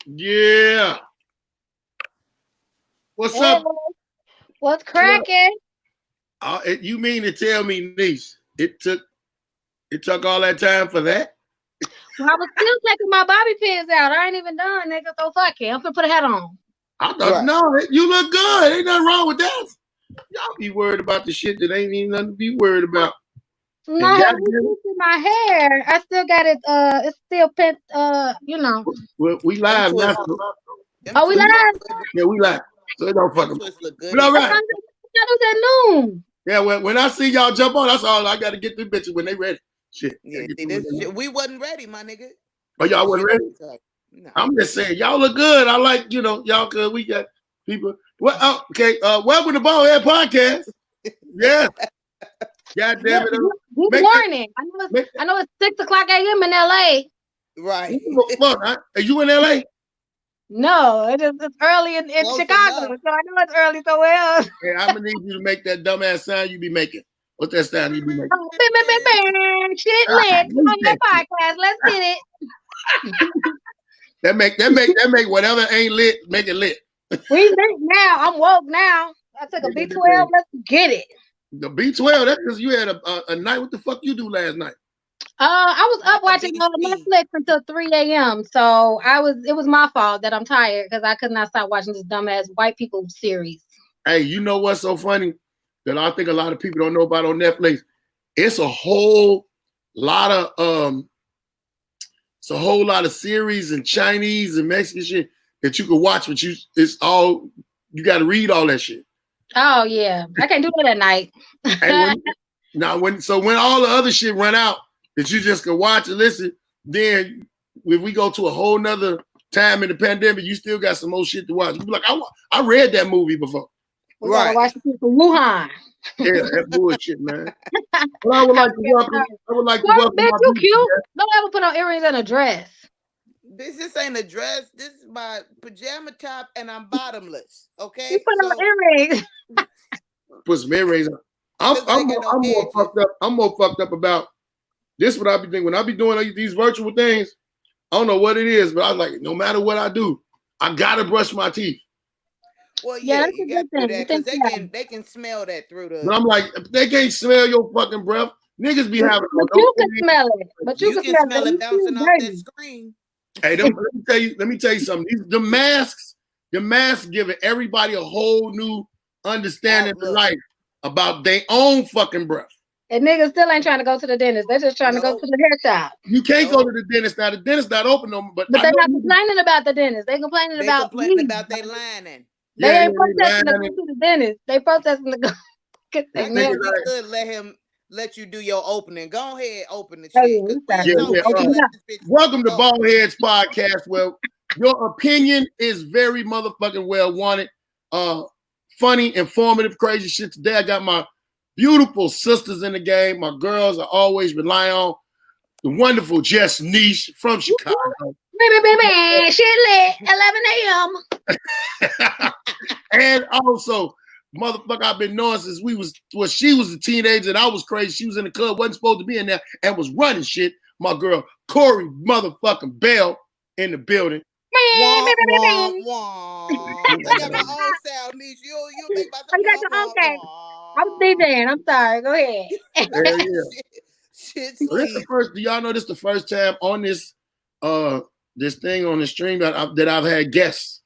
Yeah. What's up? What's cracking? You mean to tell me, niece, it took all that time for that? Well, I was still taking my bobby pins out. I ain't even done, nigga. So fuck it. I'm gonna put a hat on. I thought, no, you look good. Ain't nothing wrong with that. Y'all be worried about the shit that ain't even nothing to be worried about. No, my hair. I still got it. It's still pent. You know. Well, we live now. Oh, we live? Yeah, we live. So it don't fucking. But all right. That was at noon. Yeah, when I see y'all jump on, that's all I got to get the bitches when they ready. Shit. Yeah, shit, we wasn't ready, my nigga. Oh, y'all wasn't ready? No. I'm just saying, y'all look good. I like, y'all good. We got people. Well, okay. Welcome to Baldhead Podcast. Yeah. God damn it. Good morning. I know it's 6:00 a.m. in LA. Right. Are you in LA? No, it's early in Chicago, so I know it's early somewhere else. Hey, I'm gonna need you to make that dumbass sound you be making. What's that sound you be making? Shit lit on your podcast. Let's get it. that make whatever ain't lit, make it lit. We lit now. I'm woke now. I took a B12. Let's get it. The B12. That's because you had a night. What the fuck you do last night? I was up watching Netflix until 3 a.m. So it was my fault that I'm tired because I could not stop watching this dumbass white people series. Hey, you know what's so funny that I think a lot of people don't know about on Netflix? It's a whole lot of series and Chinese and Mexican shit that you can watch, but you got to read all that shit. Oh yeah, I can't do that at night. When all the other shit run out that you just can watch and listen, then if we go to a whole nother time in the pandemic, you still got some more shit to watch. You be like, I read that movie before. We gotta watch the people from Wuhan. Yeah, that bullshit, man. But I would like to welcome. Bitch, you cute. Don't ever put on earrings and a dress. This ain't a dress. This is my pajama top, and I'm bottomless. Okay. You put on earrings. Put some earrings on. I'm more fucked up. I'm more fucked up about this. What I be thinking when I be doing these virtual things. I don't know what it is, but I was like, no matter what I do, I gotta brush my teeth. Well, yeah, you got to do that because they can smell that through the. But I'm like, they can't smell your fucking breath. Niggas be having. But you can smell it. But you can smell it bouncing off that screen. Hey, let me tell you something. The masks giving everybody a whole new understanding of life about their own fucking breath. And niggas still ain't trying to go to the dentist. They're just trying to go to the hair shop. You can't go to the dentist now. The dentist not open no more. But they're not complaining about the dentist. They're complaining about their lining. They ain't protesting to go to the dentist. They protesting to go. Let you do your opening. Go ahead, open the shit. Welcome to Baldhead's Podcast. Well, your opinion is very motherfucking well wanted. Funny, informative, crazy shit. Today I got my beautiful sisters in the game. My girls I always rely on. The wonderful Jess Niche from Chicago. Baby, shit lit, 11 a.m. And also, motherfucker, I've been knowing since she was a teenager and I was crazy. She was in the club, wasn't supposed to be in there, and was running shit. My girl, Corey motherfucking Bell in the building. I got my own sound, Niche. You make my sound. Okay. I'm DJing. I'm sorry. Go ahead. Shit, do y'all know this the first time on this this thing on the stream that I've had guests?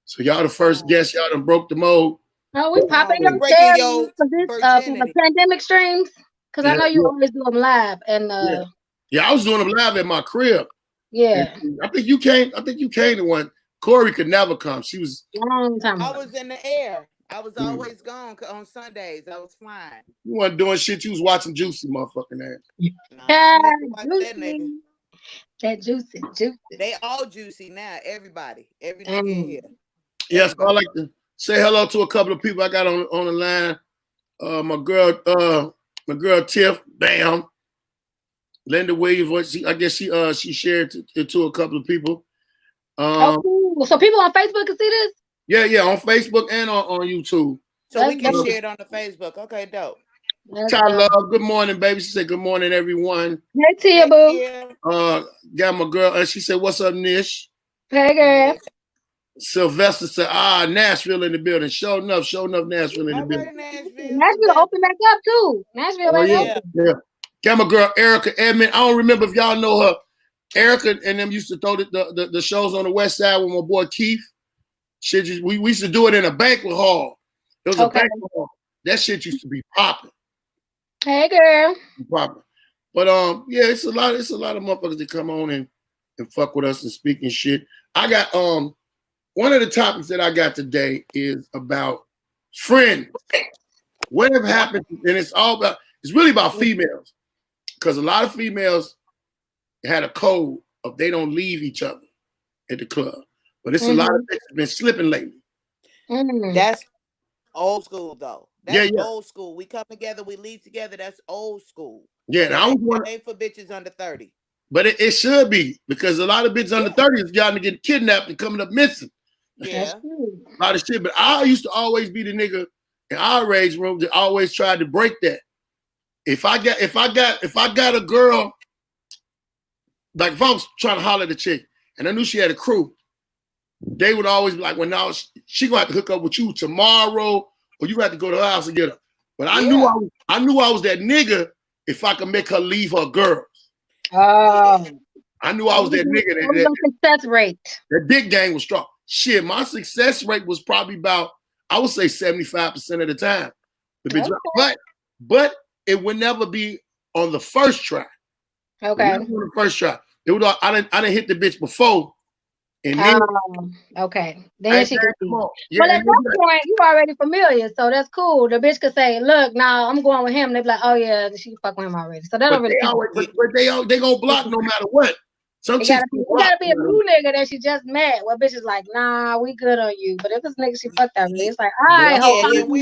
So y'all the first guests. Y'all done broke the mold. Oh, we popping them for the pandemic streams because I know you always do them live and yeah, I was doing them live at my crib. Yeah, and I think you came to one. Corey could never come. She was long time. I was in the air. I was always gone on Sundays. I was flying. You weren't doing shit. You was watching Juicy, motherfucking ass. That juicy. They all juicy now. Everybody, everything in here. Yes, I like to say hello to a couple of people I got on the line. My girl Tiff, bam. Linda Williams, I guess she shared it to a couple of people. So people on Facebook can see this? Yeah, on Facebook and on YouTube. So we can share it on the Facebook. Okay, dope. Ty Love, good morning, baby. She said, good morning, everyone. Hey, Tia, boo. Got my girl, and she said, what's up, Nish? Hey, girl. Sylvester said, Nashville in the building. Show enough, Nashville in the All right, building. Nashville. Nashville open back up too. Nashville Oh, ain't yeah. open. Yeah. Got my girl Erica Edmond. I don't remember if y'all know her. Erica and them used to throw the shows on the west side with my boy Keith. Shit, we used to do it in a banquet hall. It was a banquet hall. That shit used to be popping. Hey, girl. Popping. But yeah, it's a lot of motherfuckers that come on and fuck with us and speaking shit. I got one of the topics that I got today is about friends. What have happened? And it's really about females. Because a lot of females had a code of they don't leave each other at the club. But it's a lot of things that have been slipping lately. That's old school though. That's Yeah. old school. We come together, we leave together. That's old school. Yeah, and ain't for bitches under 30. But it should be, because a lot of bitches under 30 has gotten to get kidnapped and coming up missing. Yeah. A lot of shit. But I used to always be the nigga in our age room that always tried to break that. If I got a girl, like if I was trying to holler at a chick and I knew she had a crew, they would always be like, well, now she gonna have to hook up with you tomorrow, or you have to go to her house and get her. But I knew I was that nigga if I could make her leave her girls. Oh. I knew I was that nigga. That success rate. That dick game was strong. Shit, my success rate was probably about, I would say 75% of the time. But it would never be on the first try. Okay. On the first try. It would. I didn't hit the bitch before. And then, okay. Then she could see. Yeah, well, at that point, you already familiar, so that's cool. The bitch could say, "Look, now I'm going with him." And they be like, "Oh yeah, she fuck with him already." So that don't really. But they gonna block no matter what. It gotta be a new nigga that she just met. Well, bitch is like, "Nah, we good on you." But if this nigga she fucked already, it's like, "All right, we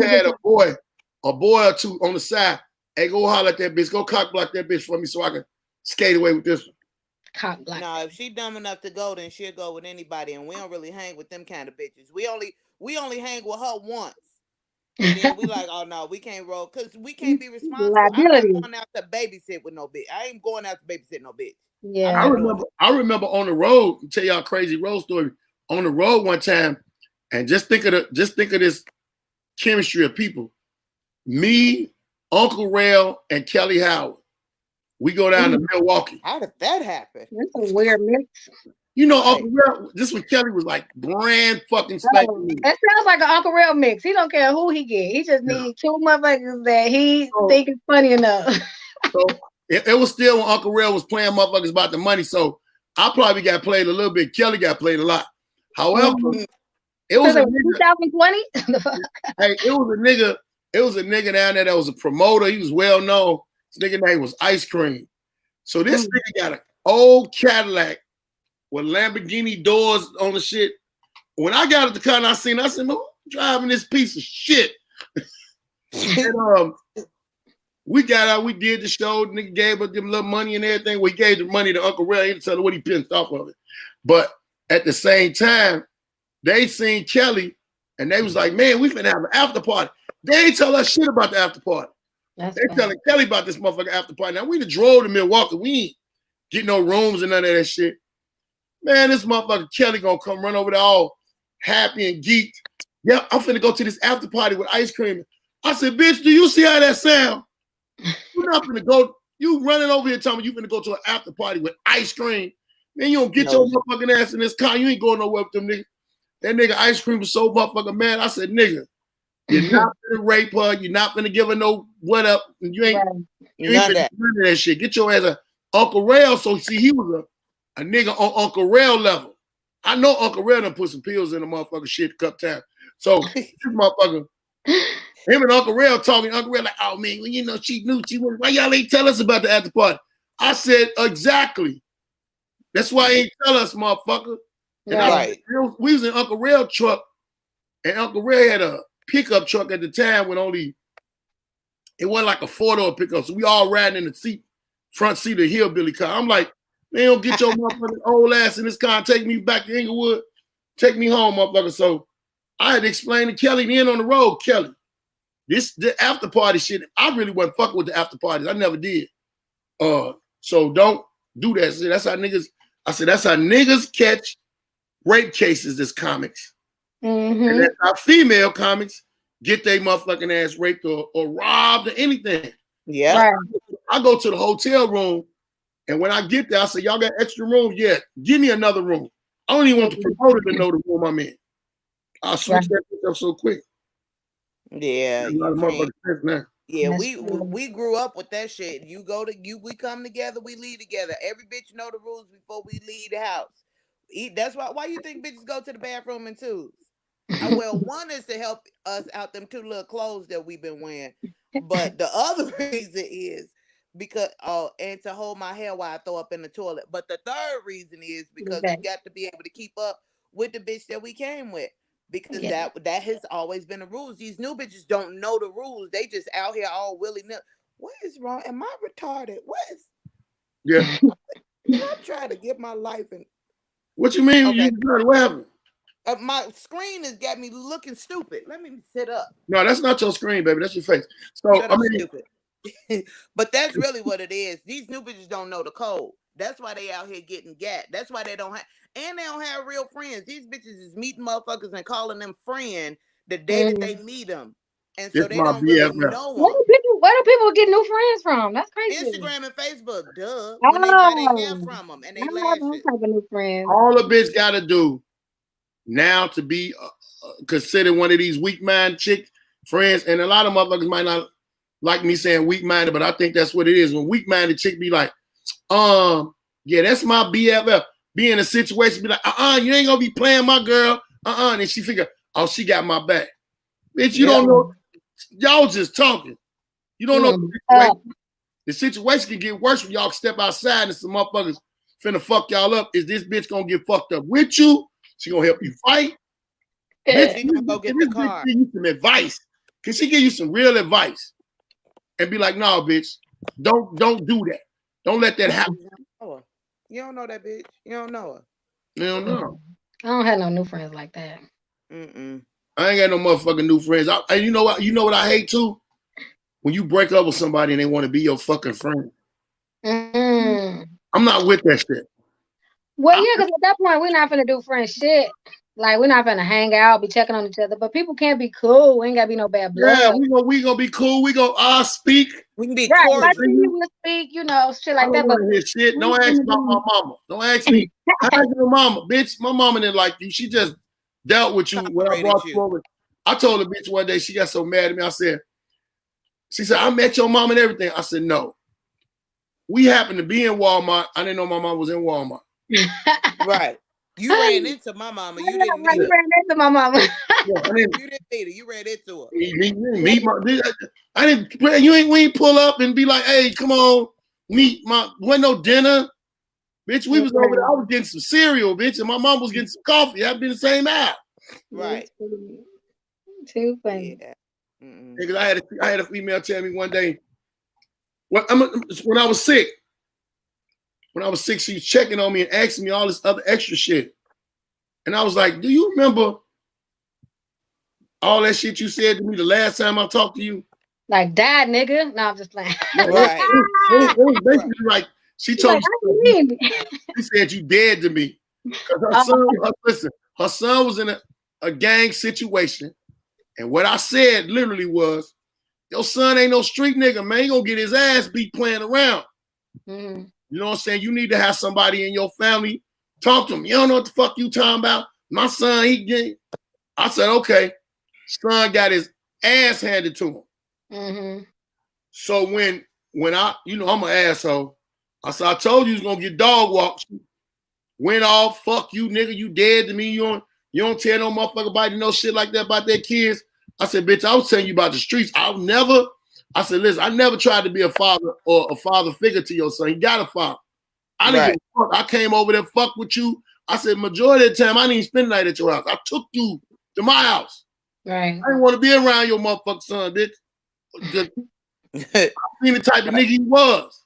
had a boy or two on the side. Hey, go holler at that bitch. Go cock block that bitch for me so I can skate away with this one. Cock block. No, if she dumb enough to go, then she'll go with anybody, and we don't really hang with them kind of bitches. We only hang with her once. And then we like, oh no, we can't roll because we can't be responsible. I'm not going out to babysit with no bitch. I ain't going out to babysit no bitch. Yeah. I remember on the road, I'll tell y'all a crazy road story. On the road one time, and just think of this chemistry of people. Me, Uncle Rail, and Kelly Howard. We go down to Milwaukee. How did that happen? That's a weird mix. You know, Uncle Rail, this when Kelly was like brand fucking spanking me. That sounds like an Uncle Rail mix. He don't care who he get. He just needs two motherfuckers that he think is funny enough. So it was still when Uncle Rail was playing motherfuckers about the money. So I probably got played a little bit. Kelly got played a lot. However, it was 2020. Hey, it was a nigga down there that was a promoter. He was well known. His nigga name was Ice Cream. So this nigga got an old Cadillac with Lamborghini doors on the shit. When I got at the car and I said, man, I'm driving this piece of shit. And, we got out, we did the show. The nigga gave us them little money and everything. We gave the money to Uncle Ray to tell her what he pissed off of it. But at the same time, they seen Kelly and they was like, man, we finna have an after party. They ain't tell us shit about the after party. They telling Kelly about this motherfucker after party. Now we done drove to Milwaukee. We ain't get no rooms and none of that shit. Man, this motherfucker Kelly gonna come run over there all happy and geeked. Yeah, I'm finna go to this after party with Ice Cream. I said, bitch, do you see how that sound? You're not finna go. You running over here telling me you finna go to an after party with Ice Cream. Man, you don't get your motherfucking ass in this car. You ain't going nowhere with them niggas. That nigga Ice Cream was so motherfucking mad. I said, nigga, you're not finna rape her. You're not finna give her no what up. You ain't none of that shit. Get your ass a Uncle Rail. So see, he was a nigga on Uncle Rail level. I know Uncle Rail done put some pills in the motherfucking shit cup time. So this motherfucker, him and Uncle Rail talking. Uncle Rail like, oh man, well, you know, she knew she was. Why y'all ain't tell us about the after party? I said, exactly. That's why he ain't tell us, motherfucker. And we was in Uncle Rail truck, and Uncle Rail had a pickup truck at the time with it wasn't like a 4-door pickup. So we all riding in the front seat of the hillbilly car. I'm like, man, don't get your motherfucking old ass in this car and take me back to Inglewood. Take me home, motherfucker. So I had to explain to Kelly then on the road, Kelly, the after party shit, I really wasn't fucking with the after parties. I never did. So don't do that. See, that's how niggas I said, that's how niggas catch rape cases as comics. Mm-hmm. And that's how female comics get their motherfucking ass raped or robbed or anything. Yeah. Right. I go to the hotel room, and when I get there, I say, y'all got extra rooms? Yeah, give me another room. I don't even want the promoter to know the room I'm in. I'll switch that up so quick. Yeah, you can't. Yeah, we grew up with that shit. We come together, we leave together. Every bitch know the rules before we leave the house. That's why you think bitches go to the bathroom in twos. Well, one is to help us out them 2 little clothes that we've been wearing, but the other reason is because and to hold my hair while I throw up in the toilet. But the third reason is because we got to be able to keep up with the bitch that we came with. Because that has always been the rules. These new bitches don't know the rules. They just out here all willy-nilly. What is wrong? Am I retarded? What is? Yeah. I'm trying to get my life in. What you mean? Okay. What happened? My screen has got me looking stupid. Let me sit up. No, that's not your screen, baby. That's your face. So I mean, stupid. But that's really what it is. These new bitches don't know the code. That's why they out here getting gat. That's why they don't have, and they don't have real friends. These bitches is meeting motherfuckers and calling them friend the day that they meet them, and so they don't really know them. Where do people get new friends from? That's crazy. Instagram and Facebook, duh. When they buy their hair from them and they lashes. New friends. All a bitch got to do now to be considered one of these weak-minded chick friends, and a lot of motherfuckers might not like me saying weak-minded, but I think that's what it is. When weak-minded chick be like, yeah, that's my BFF. Be in a situation, be like, you ain't gonna be playing my girl, and she figure, oh, she got my back. Bitch, you don't know. Y'all just talking. You don't know the situation. The situation can get worse when y'all step outside and some motherfuckers finna fuck y'all up. Is this bitch gonna get fucked up with you? She gonna help you fight? Bitch, she gonna go get the car. Give you some advice. Can she give you some real advice? And be like, no, bitch, don't do that. Don't let that happen. You don't know that bitch. You don't know her. You don't know. I don't have no new friends like that. I ain't got no motherfucking new friends. And you know what? You know what I hate too? When you break up with somebody and they want to be your fucking friend. I'm not with that shit. Well, yeah, because at that point we're not finna do friend shit. Like we're not finna hang out, be checking on each other. But people can't be cool. We ain't gotta be no bad blood. Yeah, we gonna be cool. We gonna speak. We can be cordial. We will speak, shit like that. But shit. Don't ask about my mama. Don't ask me. I ask your mama, bitch. My mama didn't like you. She just dealt with you when I brought you over. I told the bitch one day, she got so mad at me. She said, I met your mom and everything. I said, no. We happened to be in Walmart. I didn't know my mom was in Walmart. Right. You ran into my mama. You didn't need her. You ran into my mama. You didn't need her. You ran into her. We ain't pull up and be like, hey, come on, wasn't no dinner. Bitch, we was over there. I was getting some cereal, bitch, and my mom was getting some coffee. I'd been the same aisle. Right. Too funny. Yeah. Because I had a female tell me one day, when I was sick, she was checking on me and asking me all this other extra shit. And I was like, do you remember all that shit you said to me the last time I talked to you? Like, dad, nigga? No, I'm just playing. Right. It was basically like, she told me, she said you dead to me. Because her son was in a gang situation. And what I said literally was, your son ain't no street nigga, man. He gonna get his ass beat playing around. Mm-hmm. You know what I'm saying? You need to have somebody in your family talk to him. You don't know what the fuck you talking about. My son, I said, okay. Son got his ass handed to him. Mm-hmm. So when I'm an asshole. I said, I told you was gonna get dog walked. Went off, fuck you, nigga. You dead to me. You don't tell no motherfucker body no shit like that about their kids. I said, bitch, I was telling you about the streets. I said, listen, I never tried to be a father or a father figure to your son. He got a father. I didn't give a fuck. I came over there, fuck with you. I said, majority of the time, I didn't even spend the night at your house. I took you to my house. Right. I didn't want to be around your motherfucking son, bitch. I seen the type of nigga he was.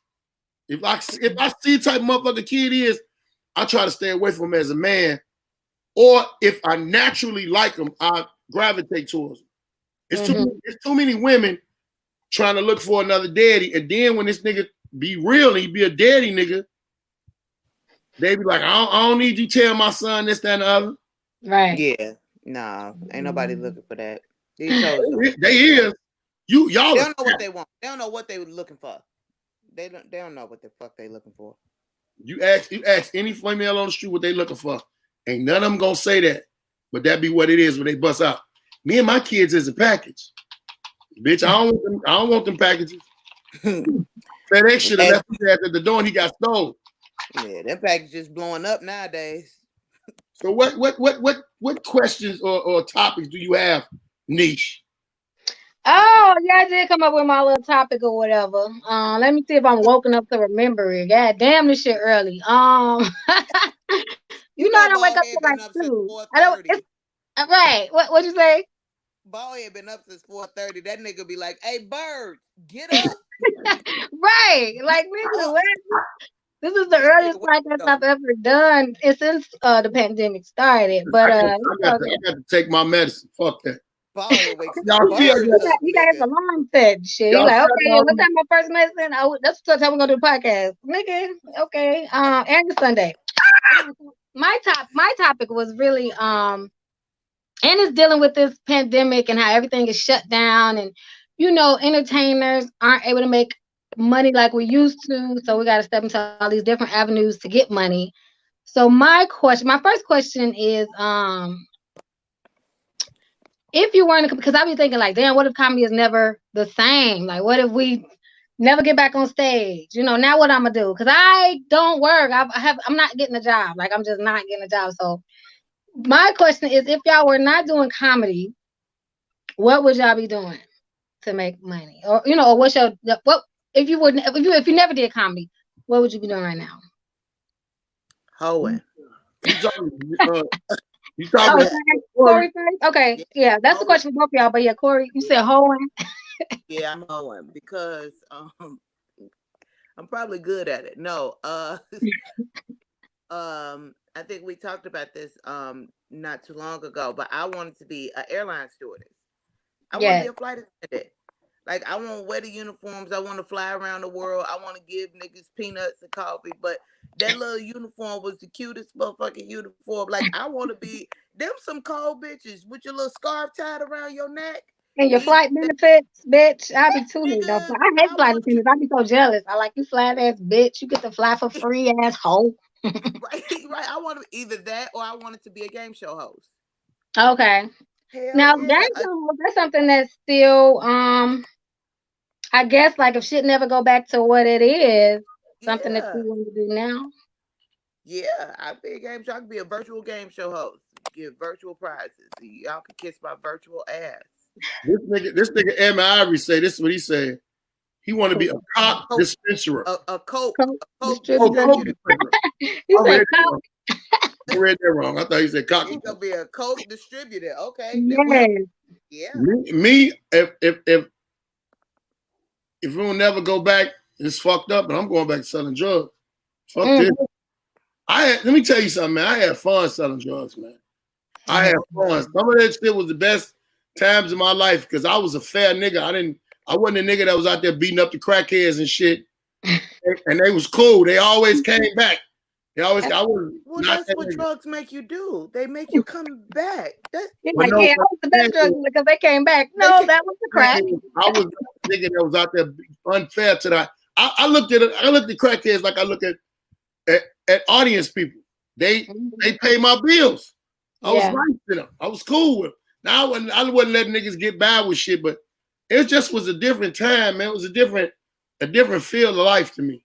If I see the type of motherfucker kid he is, I try to stay away from him as a man. Or if I naturally like him, I gravitate towards him. It's too many women trying to look for another daddy. And then when this nigga be real and he be a daddy nigga, they be like, I don't need you tell my son this, that, and the other. Right. Yeah. Nah, ain't nobody looking for that. These shows they is. Y'all they don't know what they want. They don't know what they were looking for. They don't know what the fuck they looking for. You ask any female on the street what they looking for. Ain't none of them gonna say that. But that be what it is when they bust out. Me and my kids is a package. Bitch, I don't want them packages. FedEx should have left his ass at the door and he got stolen. Yeah, that package is blowing up nowadays. So what questions or topics do you have, Niche? Oh, yeah, I did come up with my little topic or whatever. Let me see if I'm woken up to remember it. God damn, this shit early. You know I don't wake up till like 2. I don't. Right. What you say? Ball had been up since 4:30. That nigga be like, "Hey, bird, get up!" Right. Like, nigga, what? This is the earliest podcast I've ever done since the pandemic started. But I got to take my medicine. Fuck that. You got his alarm set shit. He's like, okay, what time my first medicine? Oh, that's the time we're gonna do the podcast. Nigga, okay. And it's Sunday. My topic was really and it's dealing with this pandemic and how everything is shut down, and entertainers aren't able to make money like we used to, so we got to step into all these different avenues to get money. So my first question is, if you weren't, because I be thinking like, damn, what if comedy is never the same? Like, what if we never get back on stage? Now what I'm gonna do? Because I don't work. I'm not getting a job. Like, I'm just not getting a job. So my question is, if y'all were not doing comedy, what would y'all be doing to make money? Or or what's your what? If you never did comedy, what would you be doing right now? Hoeing. You talking Corey first? Okay, yeah, that's the question for both of y'all. But yeah, Corey, you said hoeing. Yeah, I'm hoeing because I'm probably good at it. No, I think we talked about this not too long ago, but I wanted to be an airline stewardess. I want to be a flight attendant. Like, I want to wear the uniforms. I want to fly around the world. I want to give niggas peanuts and coffee. But that little uniform was the cutest motherfucking uniform. Like, I want to be them some cold bitches with your little scarf tied around your neck. And your flight benefits, bitch. I'll be too neat though. I hate flight attendants. I'll be so jealous. I like you flat ass bitch. You get to fly for free, asshole. Right. I want to either that or I wanted to be a game show host. Okay. Now, game show host, that's something that's still I guess, like, if shit never go back to what it is, something that you want to do now. Yeah, I'd be a game show. I could be a virtual game show host. Give virtual prizes. Y'all can kiss my virtual ass. This nigga Emma Ivory say this is what he said. He want to be a coke dispenser. A coke distributor. He said coke. I read that wrong. I thought he said coke. He's gonna be a coke distributor. Okay. Yes. Yeah. Me, if we'll never go back, it's fucked up, and I'm going back to selling drugs. Fuck this. Let me tell you something, man. I had fun selling drugs, man. I had fun. Some of that shit was the best times in my life because I was a fair nigga. I wasn't a nigga that was out there beating up the crackheads and shit. And they was cool. They always came back. That's what drugs make you do. They make you come back. I was the best drugs because they came back. No, that was the crack. I was a nigga that was out there unfair to that. I looked at crackheads like I look at audience people. They pay my bills. I was nice to them. I was cool with them. Now I wasn't letting niggas get by with shit, but it just was a different time, man. It was a different feel of life to me.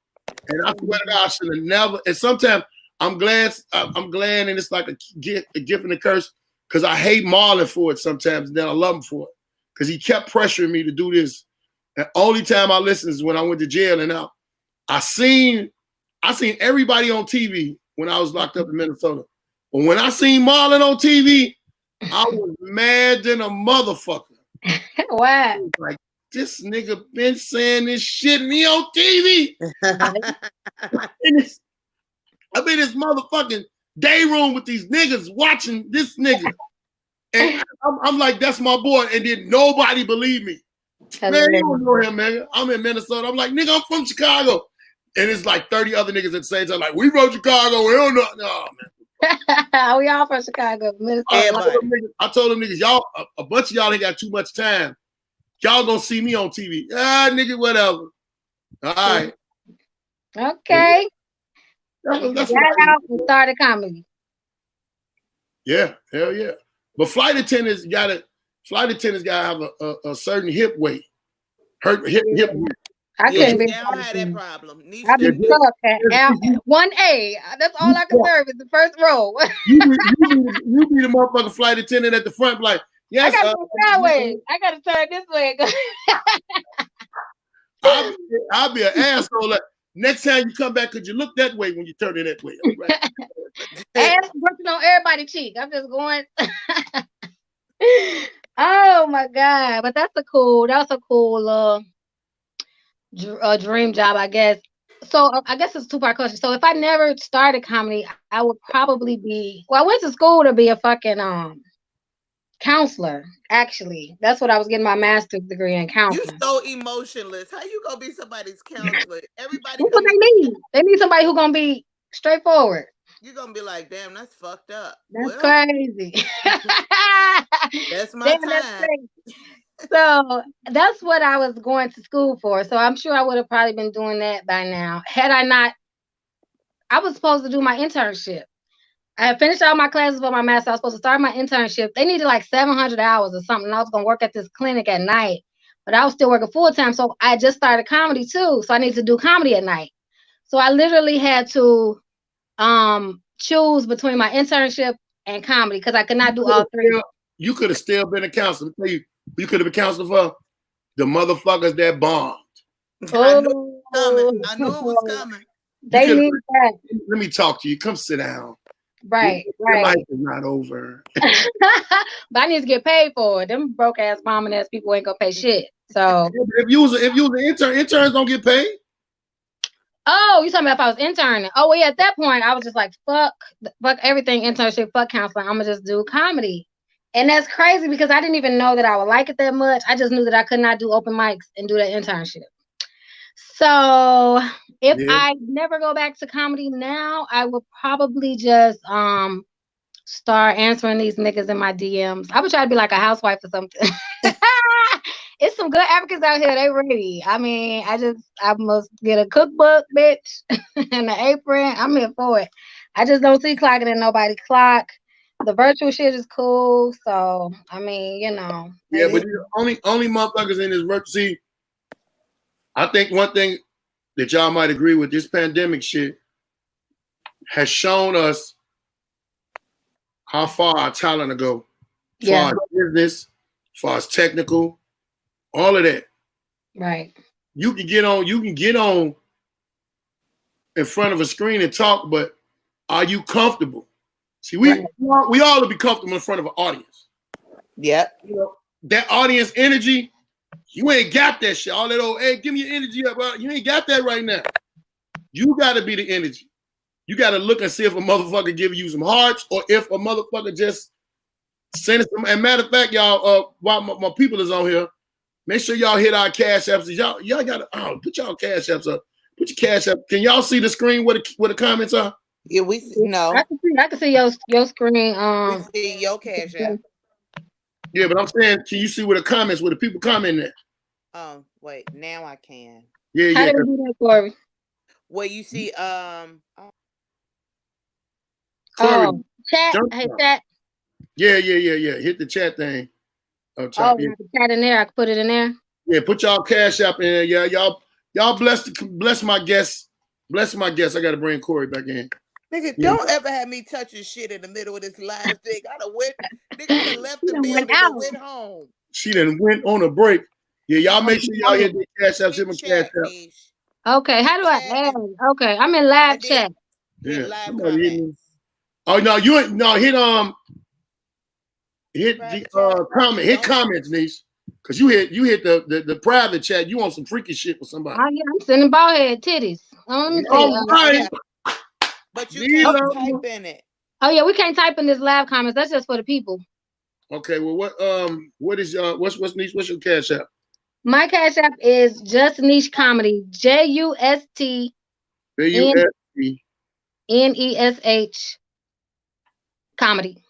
And I swear to God, I should have never. And sometimes I'm glad, and it's like a gift and a curse, because I hate Marlon for it sometimes, and then I love him for it, because he kept pressuring me to do this. The only time I listened is when I went to jail, and now I seen everybody on TV when I was locked up in Minnesota. But when I seen Marlon on TV, I was mad than a motherfucker. Wow. Like, this nigga been saying this shit and he on TV. I'm in this motherfucking day room with these niggas watching this nigga. And I'm like, that's my boy. And then nobody believed me. Man, you don't know him, man. I'm in Minnesota. I'm like, nigga, I'm from Chicago. And it's like 30 other niggas at the same time, like, we from Chicago, we don't know. No, man. We all from Chicago. I told them niggas, y'all, a bunch of y'all ain't got too much time. Y'all gonna see me on TV. Nigga, whatever. All right. Okay. That's got out and started comedy. Yeah, hell yeah. But flight attendants gotta have a certain hip weight. Hip weight. I couldn't be. I don't have that problem. I've been stuck at 1A. That's all I can serve is the first row. you be the motherfucking flight attendant at the front, like, yes. I gotta go sideways. I gotta turn this way. I'll be an asshole. Like, next time you come back, could you look that way when you turn it that way? Right. Ass brushing on everybody's cheek. I'm just going. Oh my god! But that's a cool dream job, I guess. So I guess it's a two-part question. So if I never started comedy, I would probably be. Well, I went to school to be a fucking counselor. Actually, that's what I was getting my master's degree in counseling. You so emotionless. How you gonna be somebody's counselor? Everybody. That's what they need. They need somebody who's gonna be straightforward. You're gonna be like, damn, that's fucked up. That's crazy. That's my time. So that's what I was going to school for. So I'm sure I would have probably been doing that by now. Had I not, I was supposed to do my internship. I had finished all my classes for my master. I was supposed to start my internship. They needed like 700 hours or something. I was going to work at this clinic at night, but I was still working full time. So I just started comedy too. So I need to do comedy at night. So I literally had to choose between my internship and comedy because I could not do all three. You could have still been a counselor. You could have been counselor for the motherfuckers that bombed. Oh. I knew it was coming. They need that. Let me talk to you. Come sit down. Right. Your life is not over. But I need to get paid for it. Them broke ass, bombing ass people ain't gonna pay shit. So if you was an intern, interns don't get paid. Oh, you talking about if I was interning? Oh, well, yeah, at that point, I was just like, fuck everything, internship, fuck counseling. I'm going to just do comedy. And that's crazy because I didn't even know that I would like it that much. I just knew that I could not do open mics and do that internship. So if I never go back to comedy now, I would probably just start answering these niggas in my DMs. I would try to be like a housewife or something. It's some good Africans out here. They ready. I mean, I must get a cookbook, bitch, and an apron. I'm here for it. I just don't see clocking in nobody clock. The virtual shit is cool. So, I mean, you know. Yeah, but only motherfuckers in this virtual. See, I think one thing that y'all might agree with, this pandemic shit has shown us how far our talent will go. As far as business, as far as technical, all of that. Right. You can get on in front of a screen and talk, but are you comfortable? See, we all will be comfortable in front of an audience. Yep. You know, that audience energy, you ain't got that shit. All that old, hey, give me your energy up. You ain't got that right now. You gotta be the energy. You gotta look and see if a motherfucker give you some hearts or if a motherfucker just send some. And matter of fact, y'all, while my people is on here, make sure y'all hit our cash apps. Y'all gotta put y'all cash apps up. Put your cash up. Can y'all see the screen where the comments are? Yeah, we see. No, I can see your screen. We see your cash app. Yeah, but I'm saying, can you see where the comments, where the people comment at? Oh, wait, now I can. Yeah. How do we do that, Corey? Where you see Corey, chat. Hey, chat. Yeah. Hit the chat thing. Top, the chat in there. I can put it in there. Yeah, put y'all cash app in there. Yeah, y'all bless my guests. Bless my guests. I gotta bring Corey back in. Nigga, don't ever have me touching shit in the middle of this live thing. Nigga done left the building and went home. She done went on a break. Yeah, y'all make sure y'all hit the cash app, hit my cash app. Okay, how do I add? Okay, I'm in live chat. Yeah, live comments. Oh no, you ain't hit the comment, hit comments, niece. Cause you hit the private chat. You want some freaky shit with somebody. Oh yeah, I'm sending bald head titties. Let me see. Right. But you can't type in it. Oh yeah, we can't type in this live comments. That's just for the people. Okay, well what is what's niche? What's your cash app? My cash app is Just Niche Comedy. JUST BUSC. NESH comedy.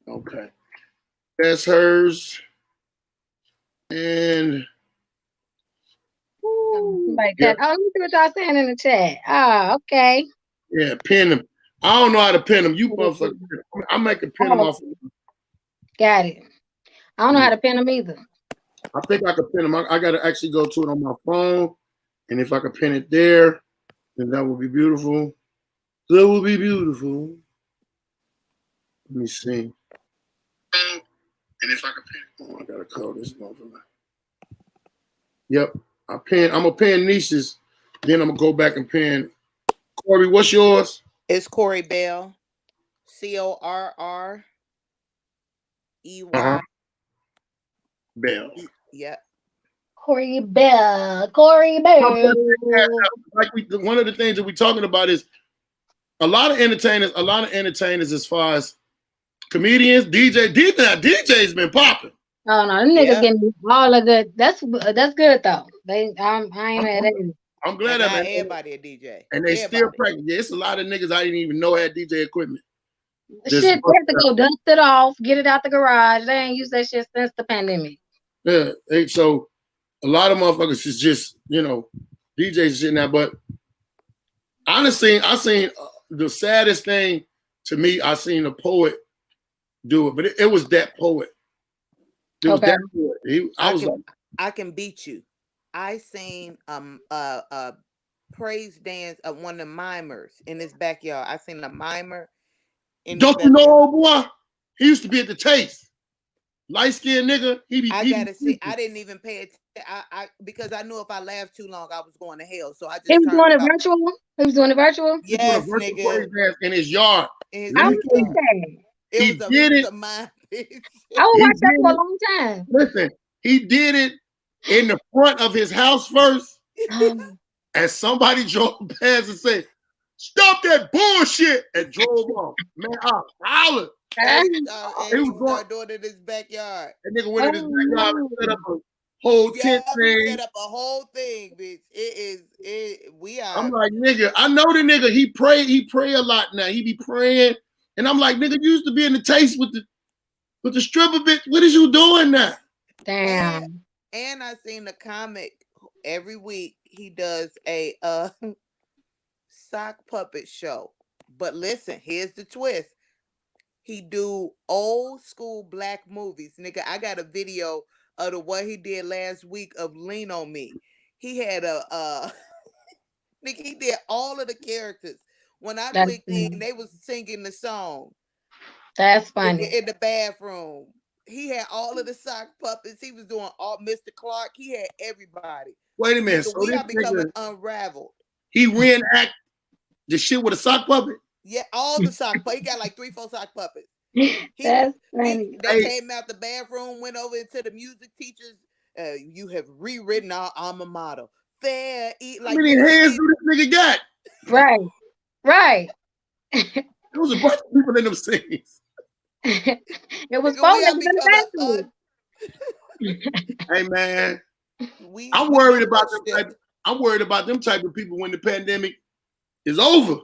Okay. That's hers. And Like that. Oh, let me see what y'all saying in the chat. Oh, okay. yeah, pin them. I don't know how to pin them. You motherfucker. I'm making pin them off. Got it. I don't know how to pin them either. I think I could pin them. I got to actually go to it on my phone. And if I could pin it there, then that would be beautiful. That would be beautiful. Let me see. And if I could pin, oh, I gotta call this motherfucker. Yep, I'm gonna pin Niece's. Then I'm gonna go back and pin Corey. What's yours? It's Corey Bell. CORREY. Bell. Yep. Corey Bell. Corey Bell. Like one of the things that we're talking about is a lot of entertainers as far as comedians, DJ's been popping. Oh no, them niggas getting all of good. That's good though. I ain't mad at it. I'm glad that everybody a DJ. And they still practice. Yeah, it's a lot of niggas I didn't even know had DJ equipment. Shit, they have to go dust it off, get it out the garage. They ain't used that shit since the pandemic. Yeah, so a lot of motherfuckers is just, DJs shit now. But honestly, I seen the saddest thing to me, I seen a poet do it, but it was that poet. It was that poet. I can beat you. I seen praise dance of one of the mimers in his backyard. I seen a mimer. Don't you know, old boy? He used to be at the Taste. Light-skinned nigga. I gotta see. I didn't even pay it. I because I knew if I laughed too long, I was going to hell. So I just. He was doing it virtual. He was doing it virtual. Yes, nigga. In his yard. I was thinking. He did it. I would watch that for a long time. Listen, he did it in the front of his house first, and somebody drove past and said, "Stop that bullshit!" and drove off. Man, I hollered. He was doing it in his backyard. That nigga went in his backyard and set up a whole tent thing. Set up a whole thing, bitch. We are. I'm like, nigga, I know the nigga. He pray a lot now. He be praying, and I'm like, nigga, you used to be in the Taste with the stripper bitch. What is you doing now? Damn. And I seen the comic every week. He does a sock puppet show. But listen, here's the twist. He do old school black movies. Nigga, I got a video of the what he did last week of Lean on Me. He had nigga, he did all of the characters. When I clicked in, they was singing the song. That's funny. In the bathroom. He had all of the sock puppets. He was doing all Mr. Clark. He had everybody. Wait a minute. So we are becoming unraveled. He reenact the shit with a sock puppet? Yeah, all the sock puppets. He got like 3-4 sock puppets. That's funny. They came out the bathroom, went over into the music teachers. You have rewritten our alma mater. Fair, eat like. How many hands do this nigga got? Right. There was a bunch of people in them scenes. It was fun. Hey man, I'm worried about them. I'm worried about them type of people when the pandemic is over.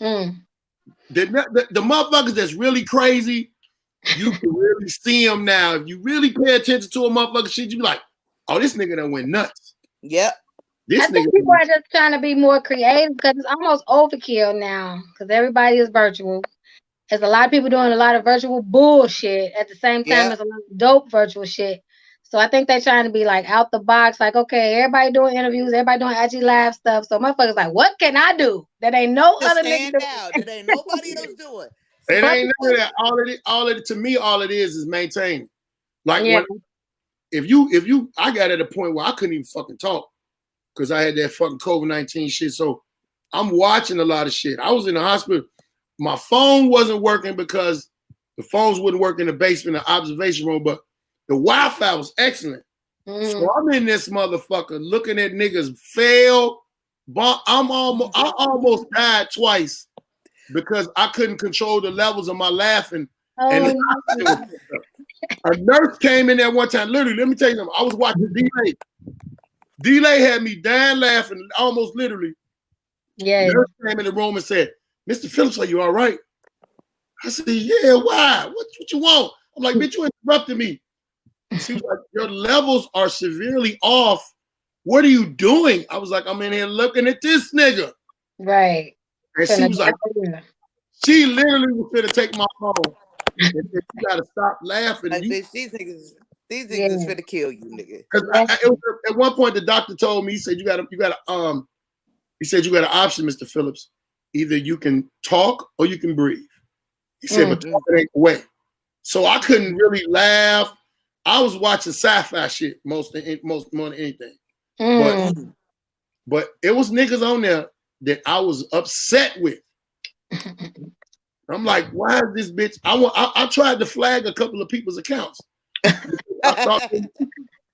The motherfuckers that's really crazy, you can really see them now. If you really pay attention to a motherfucker shit, you be like, oh, this nigga done went nuts. Yep. I think people are just trying to be more creative because it's almost overkill now because everybody is virtual. There's a lot of people doing a lot of virtual bullshit at the same time as a lot of dope virtual shit. So I think they're trying to be like out the box, like, okay, everybody doing interviews, everybody doing IG live stuff. So motherfuckers like, what can I do that ain't no other nigga that ain't nobody else doing? It ain't none of that. All it is maintaining. Like if you I got at a point where I couldn't even fucking talk because I had that fucking COVID-19 shit. So I'm watching a lot of shit. I was in the hospital. My phone wasn't working because the phones wouldn't work in the basement, the observation room, but the Wi-Fi was excellent. So I'm in this motherfucker looking at niggas fail. But I almost died twice because I couldn't control the levels of my laughing. And a nurse came in there one time. Literally, let me tell you something. I was watching D-Lake. D-Lay had me dying laughing, almost literally. Yeah. The nurse came in the room and said, Mr. Phillips, are you all right? I said, yeah, why? What you want? I'm like, bitch, you interrupted me. She was like, your levels are severely off. What are you doing? I was like, I'm in here looking at this nigga. Right. And she was like, she literally was finna take my phone. And said, you gotta stop laughing. Like, bitch, these niggas is finna kill you, nigga. At one point, the doctor told me, he said, you got an option, Mr. Phillips. Either you can talk or you can breathe. He said, but talking ain't the way. So I couldn't really laugh. I was watching sci-fi shit more than anything. But it was niggas on there that I was upset with. I'm like, why is this bitch? I tried to flag a couple of people's accounts. I thought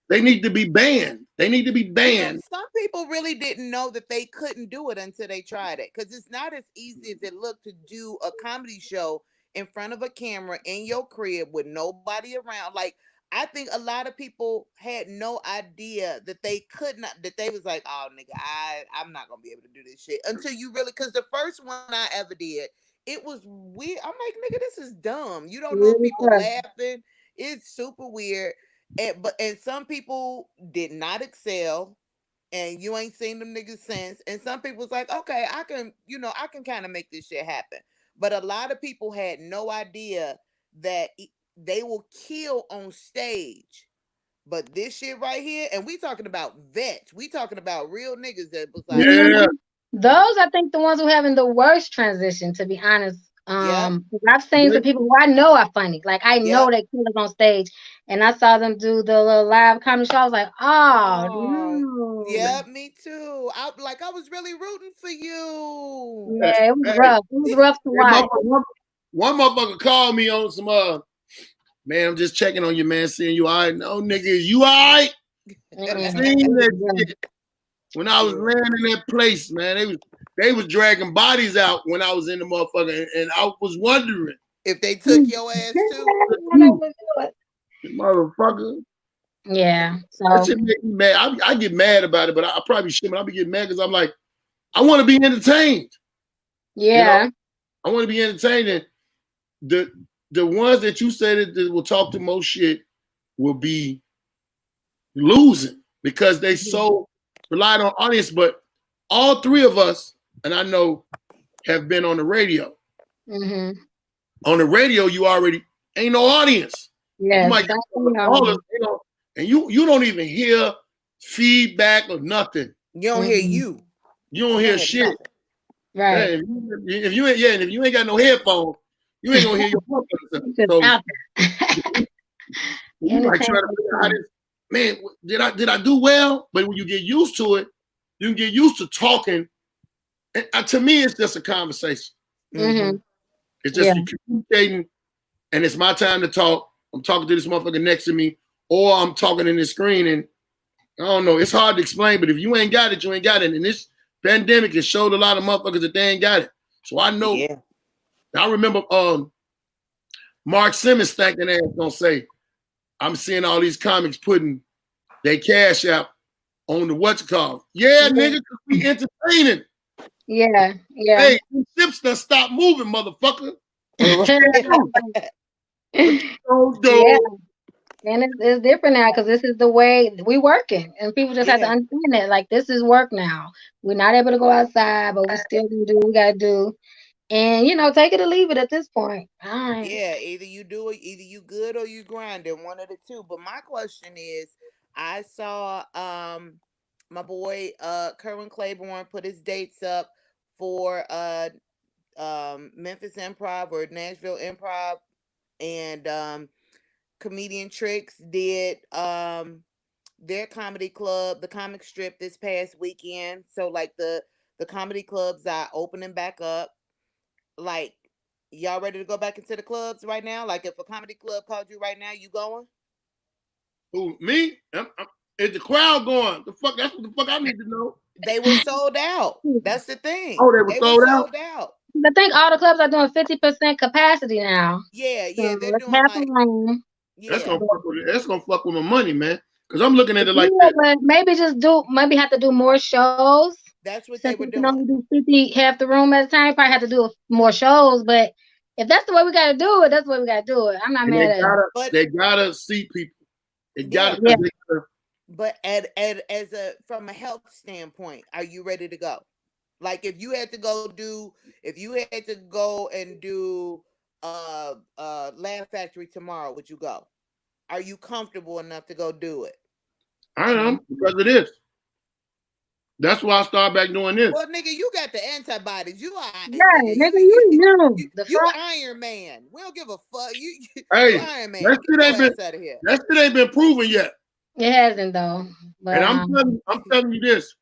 they need to be banned. They need to be banned. Some people really didn't know that they couldn't do it until they tried it, because it's not as easy as it looked to do a comedy show in front of a camera in your crib with nobody around. Like, I think a lot of people had no idea that they could not, that they was like, oh nigga, I'm not gonna be able to do this shit until you really, because the first one I ever did, it was weird. I'm like, nigga, this is dumb. You don't know if people laughing. It's super weird. And some people did not excel, and you ain't seen them niggas since. And some people's like, okay, I can kind of make this shit happen. But a lot of people had no idea that they will kill on stage. But this shit right here, and we talking about vets, we talking about real niggas that was like, those I think the ones who having the worst transition, to be honest. I've seen some people who I know are funny. Like, I know they killers on stage, and I saw them do the little live comedy show. I was like, no. Yeah, me too. I was really rooting for you. Yeah, it was rough. It was rough to watch. One motherfucker called me on some man, I'm just checking on you, man, seeing you all right. No, nigga, you all right? Seen that shit. When I was landing in that place, man, they was dragging bodies out when I was in the motherfucker, and I was wondering if they took your ass too. Motherfucker. Yeah. So that shit make me mad. I get mad about it, but I probably shouldn't. I'll be getting mad because I'm like, I want to be entertained. Yeah. You know? I want to be entertained. And the ones that you said that will talk the most shit will be losing because they so relied on audience. But all three of us, and I know, have been on the radio. Mm-hmm. On the radio, you already ain't no audience. Yeah, you might and you don't even hear feedback or nothing. You don't hear you. You don't hear shit. Nothing. Right. If you ain't got no headphones, you ain't gonna hear your motherfucker. So you might try to figure out this. Man, did I do well? But when you get used to it, you can get used to talking. And to me, it's just a conversation. Mm-hmm. It's just you communicating, and it's my time to talk. I'm talking to this motherfucker next to me, or I'm talking in the screen, and I don't know. It's hard to explain, but if you ain't got it, you ain't got it. And this pandemic has showed a lot of motherfuckers that they ain't got it. So I know. Yeah. I remember Mark Simmons thanking ass gonna say, I'm seeing all these comics putting their cash out on the what's it called. Yeah, nigga, cause we entertaining. Yeah. Hey, the ships done stop moving, motherfucker. Yeah. And it's different now because this is the way we working, and people just have to understand that. Like, this is work now. We're not able to go outside, but we still can do what we gotta do, and take it or leave it at this point. All right. Yeah, either you do it, either you good or you grinding, one of the two. But my question is, I saw my boy Kerwin Claiborne put his dates up for Memphis Improv or Nashville Improv, and Comedian Tricks did their comedy club, the comic strip, this past weekend. So like the comedy clubs are opening back up. Like, y'all ready to go back into the clubs right now? Like, if a comedy club called you right now, you going? Who, me? Is the crowd going? The fuck? That's what the fuck I need to know. They were sold out. That's the thing. Oh, they were sold out. I think all the clubs are doing 50% capacity now. Yeah, so they're doing half a room. Yeah. That's gonna fuck with my money, man. Because I'm looking at it like that. But maybe have to do more shows. That's what Since they were we can doing. only do 50, half the room at a time, probably have to do more shows. But if that's the way we got to do it, that's the way we got to do it. I'm not mad at it. But they gotta see people. They gotta. Yeah. But from a health standpoint, are you ready to go? Like if you had to go and do Laugh Factory tomorrow, would you go? Are you comfortable enough to go do it? I am, because of this. That's why I started back doing this. Well, nigga, you got the antibodies. You are. Yeah, nigga, you know. You Iron Man. We don't give a fuck. You Iron Man. That shit ain't been proven yet. It hasn't though. But, and I'm telling you this.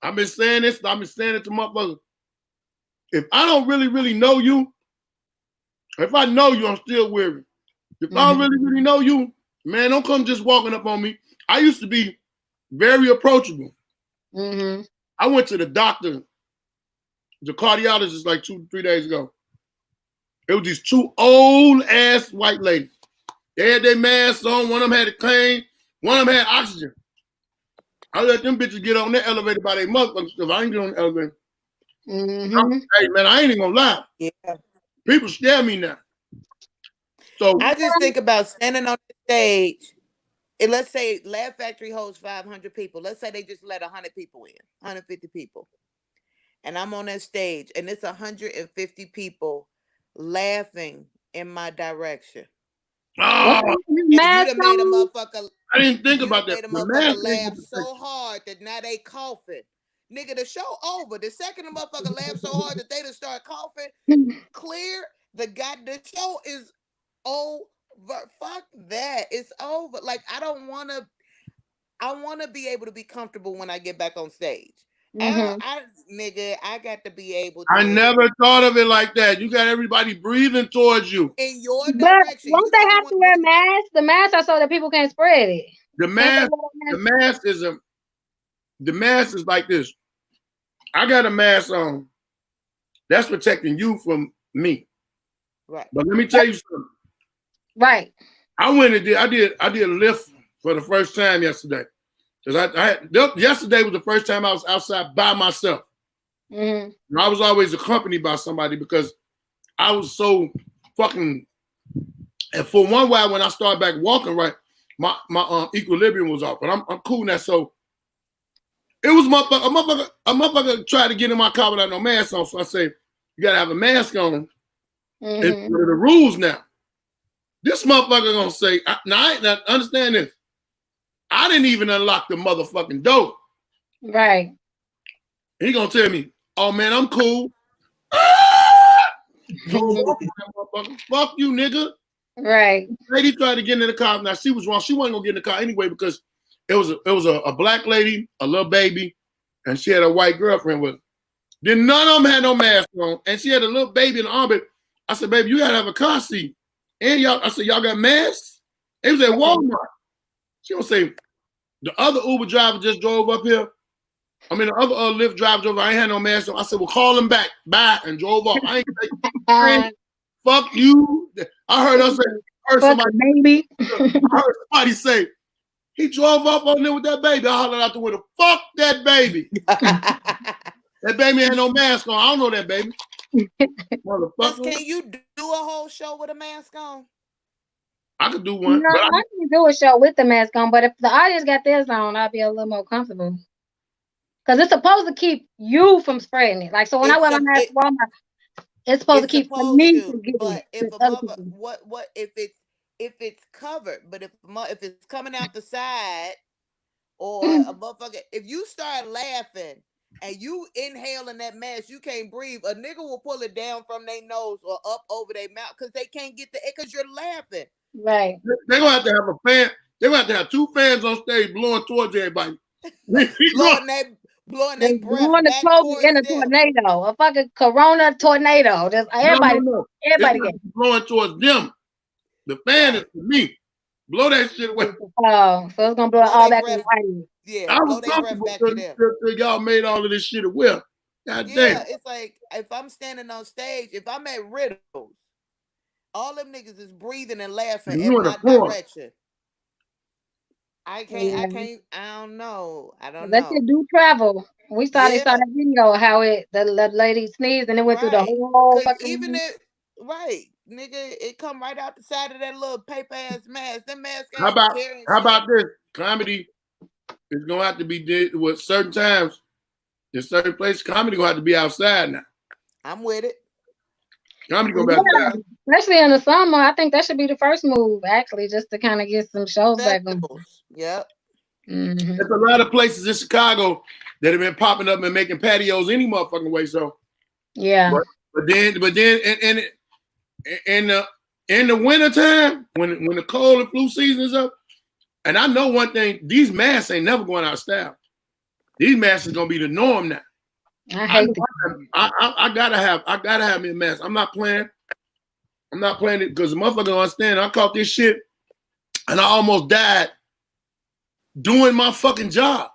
I've been saying this. I've been saying it to motherfuckers. If I don't really know you, if I know you, I'm still weary. If I don't really know you, man, don't come just walking up on me. I used to be very approachable. I went to the doctor, the cardiologist, like 2-3 days ago. It was these two old ass white ladies. They had their masks on. One of them had a cane. One of them had oxygen. I let them bitches get on that elevator by their motherfucking stuff. I ain't get on the elevator. Hey man, I ain't even gonna lie. Yeah. People scare me now. So I just think about standing on the stage. And let's say Laugh Factory holds 500 people. Let's say they just let 100 people in, 150 people. And I'm on that stage and it's 150 people laughing in my direction. Oh, you done made a motherfucker. I didn't think about that. The motherfucker laugh so hard that now they coughing. Nigga, the show over. The second the motherfucker laugh so hard that they just start coughing, clear. The show is over. Fuck that. It's over. Like I want to be able to be comfortable when I get back on stage. I got to be able to. I never thought of it like that. You got everybody breathing towards you. In your direction. Won't they have to wear masks? The masks are so that people can't spread it. The mask is like this. I got a mask on. That's protecting you from me. Right. But let me tell you something. Right. I went and I did a lift for the first time yesterday. Because yesterday was the first time I was outside by myself. I was always accompanied by somebody because I was so fucking. And for one while, when I started back walking, right, my equilibrium was off. But I'm cool now. So it was a motherfucker tried to get in my car without no mask on. So I say, you gotta have a mask on. It's one of the rules now. This motherfucker gonna say, now understand this. I didn't even unlock the motherfucking door. Right. He gonna tell me, oh man, I'm cool. Fuck you, nigga. Right. Lady tried to get in the car. Now she was wrong. She wasn't gonna get in the car anyway because it was a black lady, a little baby, and she had a white girlfriend with her. Then none of them had no mask on, and she had a little baby in the arm. But I said, baby, you gotta have a car seat. And I said, y'all got masks? It was at Walmart. She gonna say, the other Uber driver just drove up here. I mean, the other Lyft driver drove. I ain't had no mask on. I said, well, call him back. Bye, and drove off. I ain't fuck you. I heard us say, I heard somebody say, he drove off on there with that baby. I hollered out the window, fuck that baby. That baby had no mask on. I don't know that baby. Can you do a whole show with a mask on? I could do one. No, I can do a show with the mask on, but if the audience got theirs on, I'll be a little more comfortable. Because it's supposed to keep you from spreading it. Like, so when I wear my mask to Walmart, it's supposed to keep me from getting it. But if it's covered, but if it's coming out the side, or a motherfucker, if you start laughing and you inhaling that mask, you can't breathe. A nigga will pull it down from their nose or up over their mouth because they can't get the air because you're laughing. Right. They're gonna have to have a fan. They're gonna have to have two fans on stage blowing towards everybody. blowing their breath back towards in a tornado, a fucking corona tornado. Just everybody get blowing towards them. The fan is for me. Blow that shit away. Oh, so it's gonna blow all back in the audience. Yeah, blow their breath back to them. Y'all made all of this shit aware. God damn. Yeah, it's like if I'm standing on stage, if I'm at Riddles, all them niggas is breathing and laughing in my direction. I don't know. I don't That know. shit do travel. They Yeah, saw that video how the lady sneezed and it went through the right. whole Cause even fucking. if right, nigga, it come right out the side of that little paper ass mask. That mask How ain't about carrying how shit. about this? Comedy is gonna have to be did with certain times. In certain places, comedy gonna have to be outside now. I'm with it. Comedy gonna be Yeah, outside. especially in the summer. I think that should be the first move, actually, just to kind of get some shows back on. Festivals. Yep. Mm-hmm. There's a lot of places in Chicago that have been popping up and making patios any motherfucking way. So, Yeah. but then in the wintertime, when the cold and flu season is up, and I know one thing: these masks ain't never going out of style. These masks is gonna be the norm now. I hate I gotta have me a mask. I'm not playing it because the motherfucker don't understand. I caught this shit and I almost died doing my fucking job.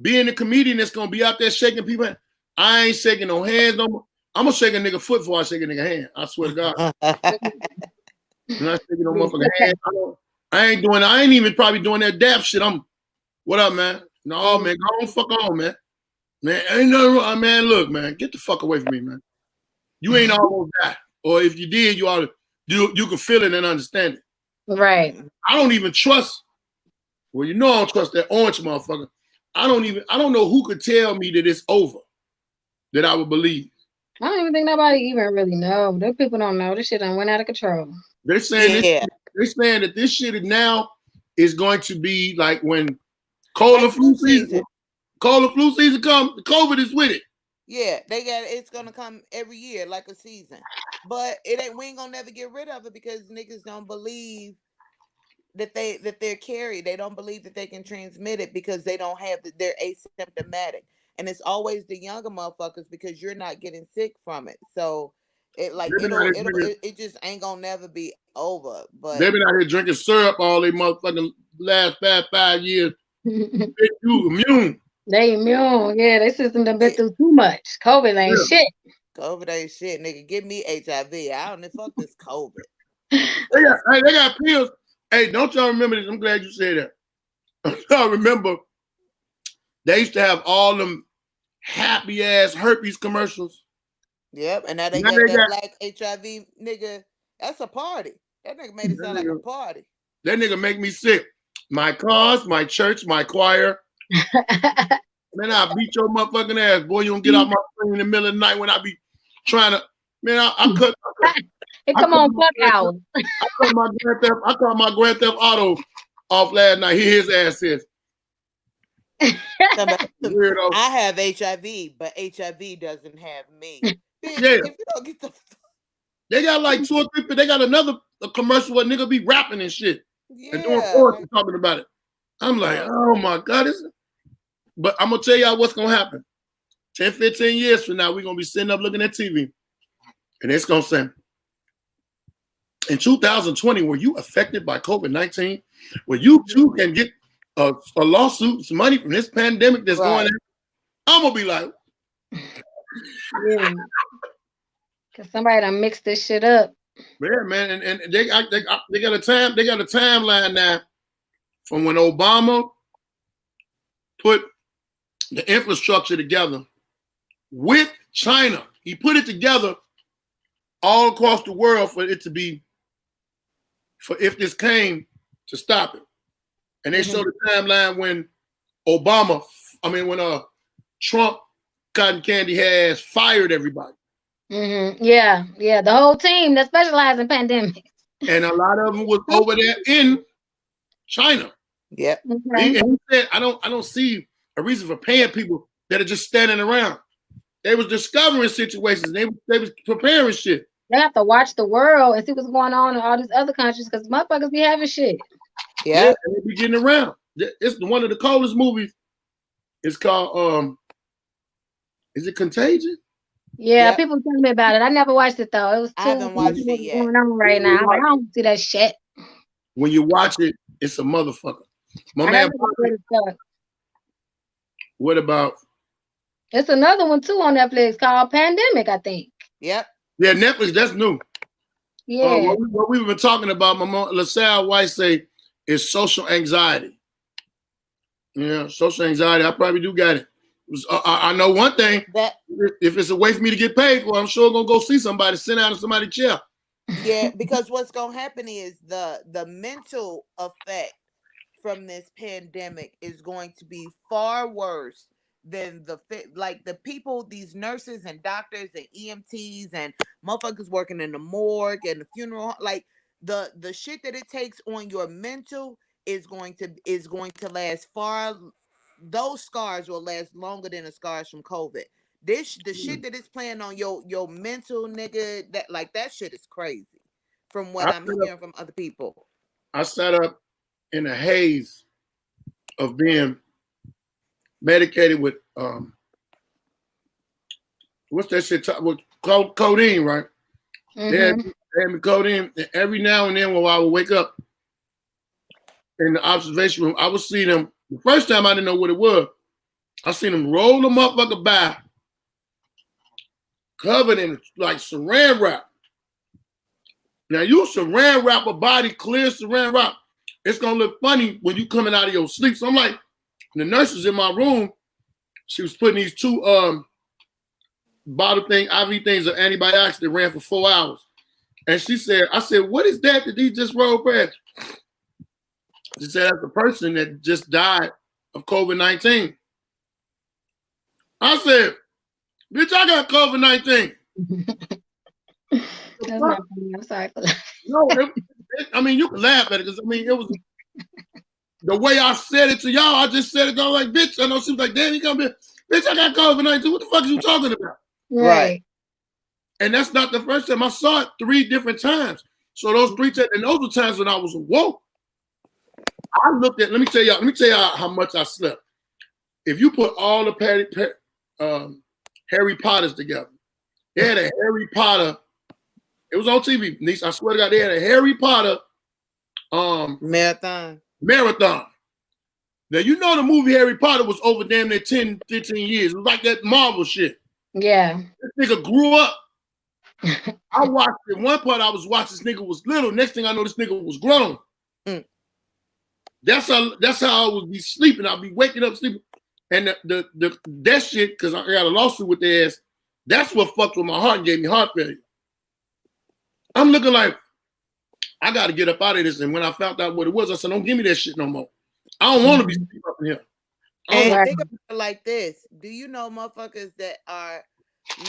Being a comedian that's gonna be out there shaking people. I ain't shaking no hands no more. I'm gonna shake a nigga foot before I shake a nigga hand. I swear to God. I'm not shaking no motherfucking hand. I ain't even probably doing that dap shit. What up, man? No, man, go on, fuck on, man. Man, ain't nothing wrong, man. Look, man, get the fuck away from me, man. You ain't almost died. Or if you did, you can feel it and understand it. Right. I don't even trust. Well, you know I don't trust that orange motherfucker. I don't know who could tell me that it's over, that I would believe. I don't even think nobody even really know. Those people don't know. This shit done went out of control. They're saying that this shit now is going to be like when cold and flu season comes, COVID is with it. Yeah, it's gonna come every year like a season. But we ain't gonna never get rid of it because niggas don't believe that they're carried. They don't believe that they can transmit it because they don't have they're asymptomatic. And it's always the younger motherfuckers because you're not getting sick from it. So it just ain't gonna never be over. But they've been out here drinking syrup all they motherfucking last 5 years. You immune. They immune. Yeah, their system done been through too much. COVID ain't shit. COVID ain't shit, nigga. Give me HIV. I don't know. Fuck this COVID. They got pills. Hey, don't y'all remember this? I'm glad you said that. Y'all remember they used to have all them happy ass herpes commercials. Yep, and now they got that black HIV nigga. That's a party. That nigga made it sound like a party. That nigga make me sick. My cause, my church, my choir. Man, I'll beat your motherfucking ass, boy. You don't get off my screen in the middle of the night when I be trying to. Man, I cut. Hey, come on, fuck out. I caught my Grand Theft Auto off last night. Here his ass is. Weirdo. I have HIV, but HIV doesn't have me. Bitch, yeah. If you don't get the they got like 2 or 3. They got another commercial where nigga be rapping and shit. Yeah. And doing chorus talking about it. I'm like, oh my God. But I'm gonna tell y'all what's gonna happen. 10, 15 years from now, we're gonna be sitting up looking at TV. And it's gonna say, in 2020, were you affected by COVID-19? Where you too can get a lawsuit, some money from this pandemic that's going on? I'm gonna be like, yeah. Cause somebody done mixed this shit up. Yeah, man, and they got a timeline now from when Obama put the infrastructure together with China. He put it together all across the world for if this came to stop it. And they showed the timeline when Trump, cotton candy has fired everybody. Mm-hmm. Yeah, the whole team that specializes in pandemics. And a lot of them was over there in China. Yep. Okay. And he said, I don't see a reason for paying people that are just standing around. They was discovering situations. They was preparing shit. They have to watch the world and see what's going on in all these other countries because motherfuckers be having shit. Yeah, and they be getting around. It's one of the coldest movies. It's called is it Contagion? Yeah, people tell me about it. I never watched it though. It was I haven't watched it yet. Going on right now. I don't see that shit. When you watch it, it's a motherfucker. My man. What about? It's another one too on Netflix called Pandemic, I think. Yep. Yeah, Netflix. That's new. Yeah. What we've been talking about, my mom, LaSalle White say, is social anxiety. Yeah, social anxiety. I probably do got it. I know one thing. That if it's a way for me to get paid for, I'm sure I'm gonna go see somebody, sit down in somebody's chair. yeah, because what's gonna happen is the mental effect from this pandemic is going to be far worse than like the people, these nurses and doctors and EMTs and motherfuckers working in the morgue and the funeral, like the shit that it takes on your mental is going to last far. Those scars will last longer than the scars from COVID. The shit that is playing on your mental, nigga, that shit is crazy from what I'm hearing from other people. I sat up in a haze of being medicated with what's that shit? With codeine, right? They had me codeine, and every now and then when I would wake up in the observation room, I would see them. The first time I didn't know what it was. I seen them roll the motherfucker by, covered in like saran wrap. Now you saran wrap a body, clear saran wrap. It's gonna look funny when you coming out of your sleep. So I'm like, the nurse was in my room. She was putting these two bottle thing, IV things of antibiotics that ran for 4 hours. And I said, what is that he just rolled past? She said, that's the person that just died of COVID-19. I said, bitch, I got COVID-19. That's not funny. I'm sorry for that. No, I mean, you can laugh at it because, I mean, it was the way I said it to y'all. I just said it, I was like, bitch. I know she was like, damn, you come here. Bitch, I got COVID-19. What the fuck are you talking about? Right. And that's not the first time. I saw it 3 different times. So those 3 times, and those were times when I was awoke. Let me tell y'all how much I slept. If you put all the Harry Potters together, they had a Harry Potter. It was on TV, niece. I swear to God, they had a Harry Potter marathon. Now, you know the movie Harry Potter was over damn near 10, 15 years. It was like that Marvel shit. Yeah. This nigga grew up. I watched it. One part I was watching, this nigga was little. Next thing I know, this nigga was grown. That's how I would be sleeping. I'd be waking up sleeping. And that shit, because I got a lawsuit with their ass, that's what fucked with my heart and gave me heart failure. I'm looking like, I got to get up out of this. And when I found out what it was, I said, don't give me that shit no more. I don't want to be sleeping up in here. And think about it like this. Do you know motherfuckers that are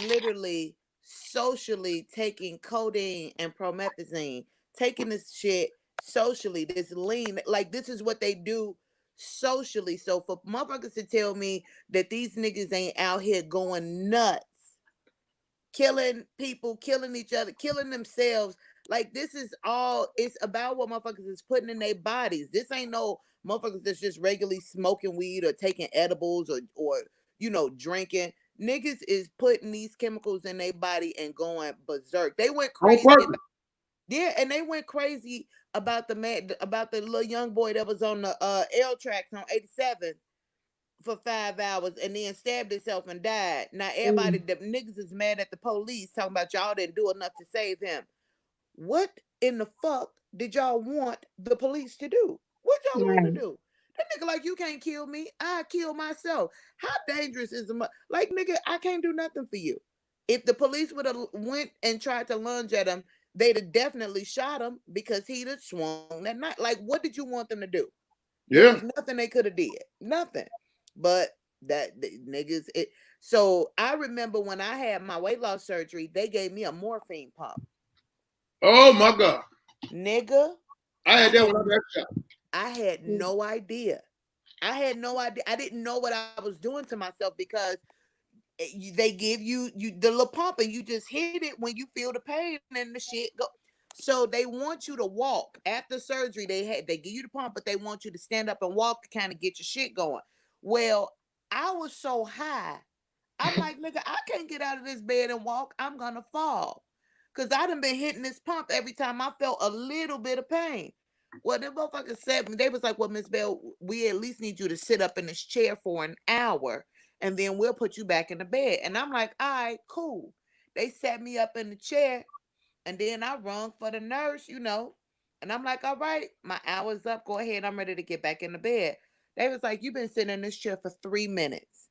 literally socially taking codeine and promethazine, taking this shit socially, this lean, like this is what they do socially. So for motherfuckers to tell me that these niggas ain't out here going nuts, killing people, killing each other, killing themselves, like this is all, it's about what motherfuckers is putting in their bodies. This ain't no motherfuckers that's just regularly smoking weed or taking edibles or drinking. Niggas is putting these chemicals in their body and going berserk. They went crazy. And they went crazy about the little young boy that was on the L tracks on 87 for 5 hours and then stabbed himself and died. Now everybody, the niggas is mad at the police talking about y'all didn't do enough to save him. What in the fuck did y'all want the police to do? What y'all want to do? That nigga like, you can't kill me. I kill myself. How dangerous is like, nigga, I can't do nothing for you. If the police would have went and tried to lunge at him, they'd have definitely shot him because he'd have swung that night. Like, what did you want them to do? There was nothing they could have did. Nothing. But that the niggas, so I remember when I had my weight loss surgery, they gave me a morphine pump. Oh my God. Nigga. I had that when I got shot. I had no idea. I didn't know what I was doing to myself because they give you the little pump and you just hit it when you feel the pain and the shit go. So they want you to walk after surgery. They give you the pump, but they want you to stand up and walk to kind of get your shit going. Well, I was so high. I'm like, nigga, I can't get out of this bed and walk. I'm gonna fall. Cause I done been hitting this pump every time I felt a little bit of pain. Well, the motherfuckers said, they was like, well, Miss Bell, we at least need you to sit up in this chair for an hour and then we'll put you back in the bed. And I'm like, all right, cool. They sat me up in the chair and then I rung for the nurse, and I'm like, all right, my hour's up. Go ahead. I'm ready to get back in the bed. They was like, "You've been sitting in this chair for 3 minutes."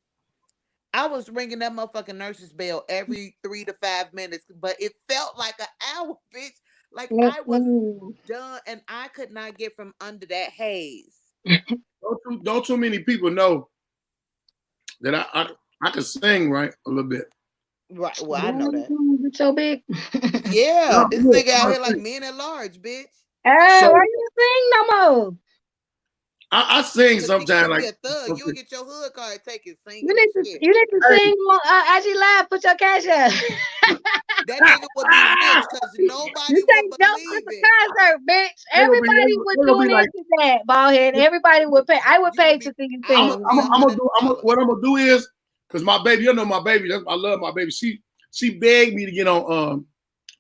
I was ringing that motherfucking nurse's bell every 3 to 5 minutes, but it felt like an hour, bitch. Like I was done, and I could not get from under that haze. Don't too many people know that I can sing, right, a little bit. Right. Well, I know that. It's so big. Yeah, this nigga out here like men at large, bitch. Hey, so, why you sing no more? I sing sometimes. Like a thug. You would get your hood card taken singing. You need to sing on IG Live. Put your cash up. That nigga would be rich because nobody would believe it. Concert, bitch. Everybody would tune into that, Baldhead. Everybody would pay. I would pay to see you sing. What I'm gonna do is, because my baby, you know my baby. I love my baby. She begged me to get on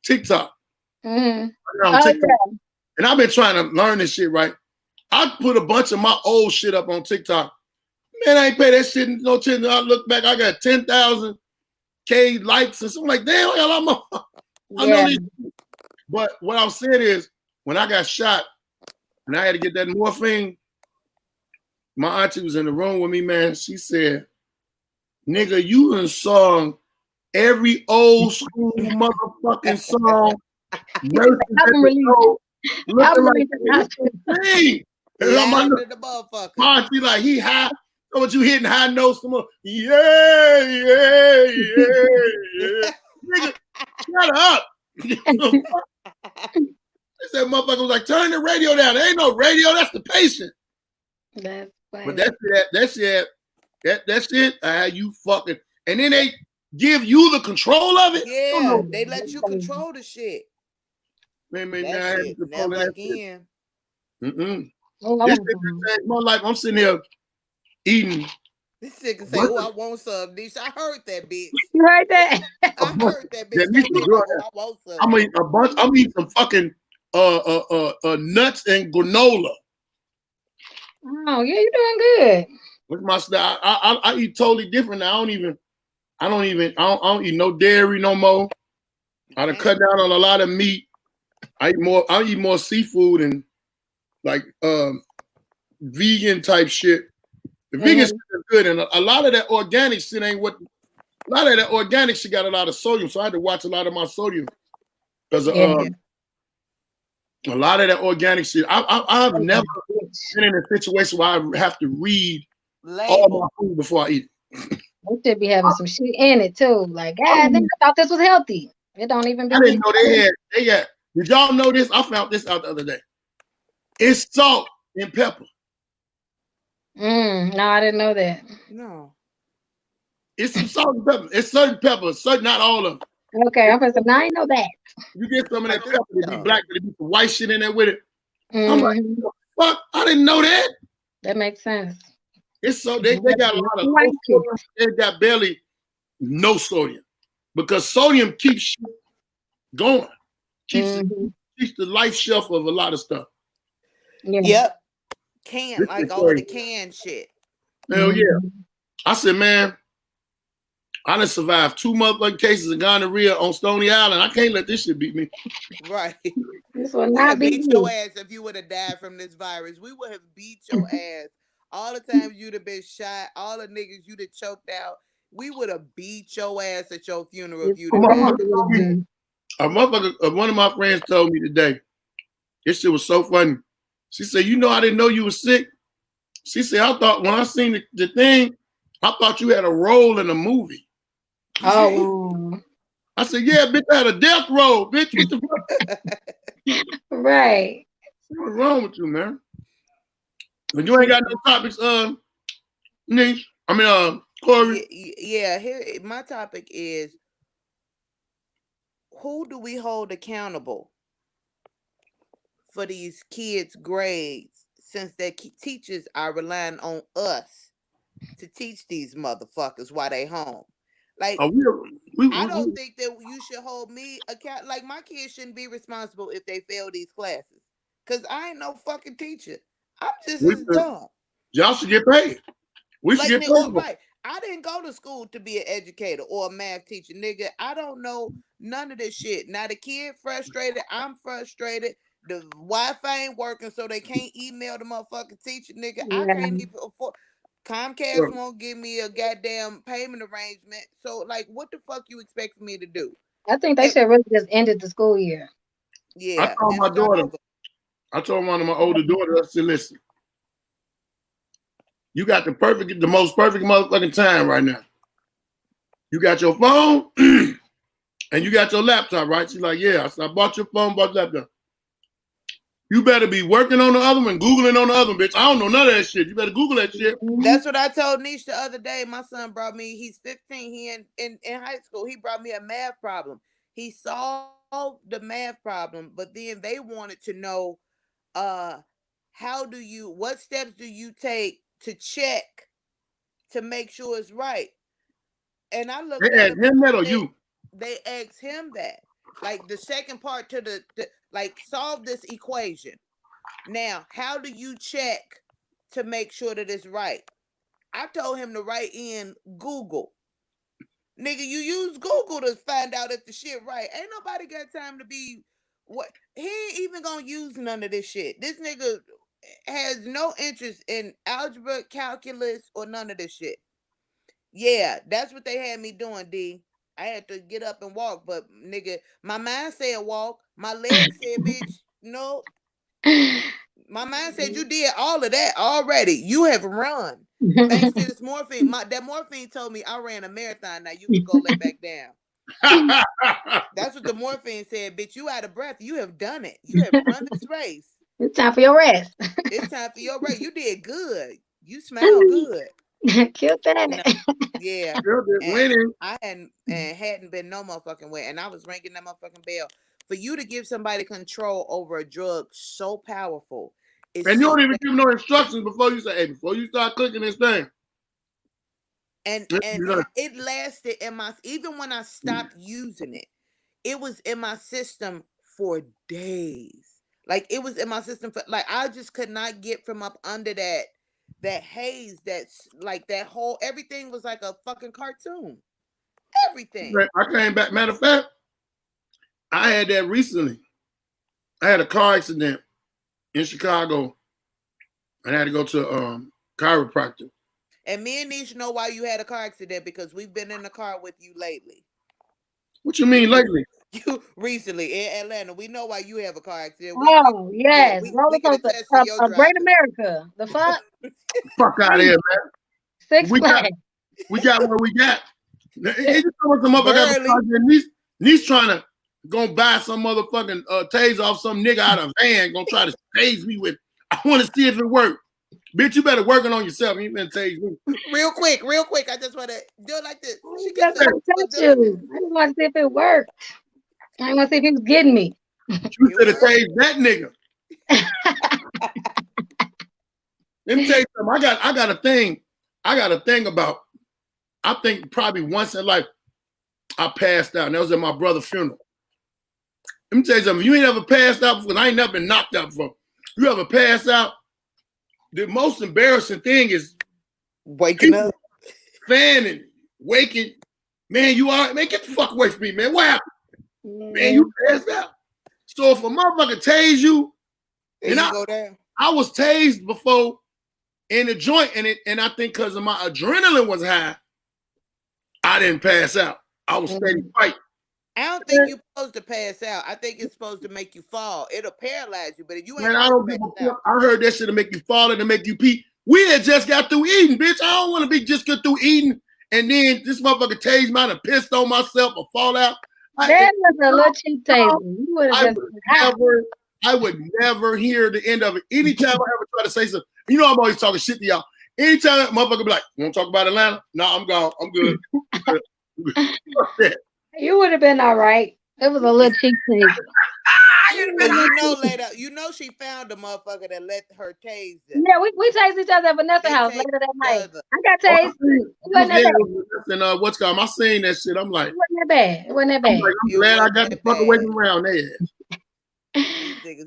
TikTok. Mm-hmm. On TikTok. Yeah. And I've been trying to learn this shit, right? I put a bunch of my old shit up on TikTok. Man, I ain't pay that shit no attention. I look back, I got 10,000 likes and something like, damn, I know these. But what I'm saying is, when I got shot and I had to get that morphine, my auntie was in the room with me, man. She said, nigga, you done sung every old school motherfucking song. Looking like hey. My auntie like, he high. So what you hitting high notes? Yeah. Nigga, shut up. They said motherfucker was like, turn the radio down. There ain't no radio, that's the patient. That's funny. But that's it. You fucking, and then they give you the control of it. Yeah, they let you control the shit. Man, never again. This more like I'm sitting here eating. This nigga say, "Oh, I want some." Niche, I heard that bitch. You heard that? I heard that bitch. I want some. I'm eating a bunch. I'm eating some fucking nuts and granola. Oh yeah, you're doing good. With my style, I eat totally different now. I don't eat no dairy no more. I done cut down on a lot of meat. I eat more seafood and like vegan type shit. The vegan shit is good, and a lot of that organic shit ain't what. A lot of that organic shit got a lot of sodium, so I had to watch a lot of my sodium because a lot of that organic shit. I've never been in a situation where I have to read all my food before I eat it. They should be having some shit in it too. Like, God, I thought this was healthy. It don't even be. I didn't know they had. Did y'all know this? I found this out the other day. It's salt and pepper. No, I didn't know that. No. It's some salt and pepper. It's certain peppers, not all of them. Okay, I'm gonna say, now I know that. You get some of that pepper to be black, to be some white shit in there with it. I'm like, fuck, I didn't know that. That makes sense. It's so they got a lot of low sodium. They got barely no sodium because sodium keeps shit going. Keeps the life shelf of a lot of stuff. Yeah. Yep. Like all of the canned shit. Hell yeah. I said, man, I done survived 2 motherfucking cases of gonorrhea on Stony Island. I can't let this shit beat me. Right. This will not beat your ass if you would have died from this virus. We would have beat your ass. All the times you'd have been shot, all the niggas you'd have choked out, we would have beat your ass at your funeral if you'd have died. One of my friends told me today, this shit was so funny. She said, you know, I didn't know you were sick. She said, I thought when I seen the thing, I thought you had a role in a movie. Oh. I said, yeah, bitch, I had a death roll, bitch. What the fuck? Right. What's wrong with you, man? But you ain't got no topics, Niche. Corey. Yeah, here my topic is, who do we hold accountable for these kids' grades, since their teachers are relying on us to teach these motherfuckers while they home? Like, I don't think that you should hold me account. Like, my kids shouldn't be responsible if they fail these classes, because I ain't no fucking teacher. I'm just as dumb. Y'all should get paid. We should get paid. Right. I didn't go to school to be an educator or a math teacher, nigga. I don't know none of this shit. Now the kid frustrated, I'm frustrated. the Wi-Fi ain't working, so they can't email the motherfucking teacher, nigga. Yeah. I can't even afford. Comcast won't give me a goddamn payment arrangement. So, like, what the fuck you expect me to do? I think they should really just ended the school year. Yeah, I told my daughter. over. I told one of my older daughters, I said, listen, you got the most perfect motherfucking time right now. You got your phone and you got your laptop, right? She's like, yeah. I said, I bought your phone, bought your laptop. You better be working on the other one, Googling on the other one, bitch. I don't know none of that shit. You better Google that shit. That's what I told Nish the other day. My son brought me, he's 15, he in high school. He brought me a math problem. He solved the math problem, but then they wanted to know what steps do you take to check to make sure it's right? And I looked at him that or you? They asked him that. Like the second part to the like solve this equation. Now, how do you check to make sure that it's right? I told him to write in Google. Nigga, you use Google to find out if the shit right. Ain't nobody got time to be what he ain't even gonna use none of this shit. This nigga has no interest in algebra, calculus, or none of this shit. Yeah, that's what they had me doing, D. I had to get up and walk, but nigga, my mind said walk, my legs said, bitch, no. My mind said you did all of that already. You have run. Thanks to this morphine. That morphine told me I ran a marathon. Now you can go lay back down. That's what the morphine said, bitch. You out of breath. You have done it. You have run this race. It's time for your rest. It's time for your rest. You did good. You smell good. Killed that. No, yeah. Winning. I hadn't been no motherfucking way, and I was ringing that motherfucking bell. For you to give somebody control over a drug so powerful, and you don't even give no instructions before you say, hey, before you start clicking this thing. And it lasted in my, even when I stopped using it, it was in my system for days. Like it was in my system for like I just could not get from up under that haze. That's like that whole everything was like a fucking cartoon. Everything. I came back. Matter of fact, I had that recently. I had a car accident in Chicago, and I had to go to chiropractor. And me and Nish know why you had a car accident because we've been in the car with you lately. What you mean lately? You recently in Atlanta. We know why you have a car accident. Yes. We can attest to your Great America. The fuck? Fuck out of here, man. Six Flags. We got what we got. It's just some motherfucker Niece trying to go buy some motherfucking tase off some nigga out of a van, gonna try to tase me with. I want to see if it works. Bitch, you better work on yourself. You better tase me. Real quick. I just want to do it like this. I just want to see if it worked. I want to see if he was getting me. You should have tased that nigga. Let me tell you something. I got a thing about. I think probably once in life I passed out. And that was at my brother's funeral. Let me tell you something. You ain't ever passed out before. I ain't never been knocked out before. You ever passed out? The most embarrassing thing is waking up, fanning, waking. Man, you all right? Man, get the fuck away from me, man. What happened? Man, you passed out. So if a motherfucker tase you, and I was tased before in the joint, and I think because of my adrenaline was high, I didn't pass out. I was steady fighting. I don't think you're supposed to pass out. I think it's supposed to make you fall. It'll paralyze you, but if you ain't, man, I don't give a fuck. I heard that shit to make you fall and to make you pee. We had just got through eating, bitch. I don't want to be just get through eating and then this motherfucker tased me and pissed on myself or fall out. That was a little cheap taste. I would never hear the end of it. Anytime I ever try to say something, you know I'm always talking shit to y'all. Anytime a motherfucker be like, "You want to talk about Atlanta?" No, I'm gone. I'm good. You would have been all right. It was a little cheap taste. Later, she found a motherfucker that let her tase it. Yeah, we tased each other at Vanessa's house later that night. I got tased. It wasn't that bad. And what's called? I seen that shit. I'm like, it wasn't that bad. It wasn't that bad. I'm glad I got the fuck away from around there.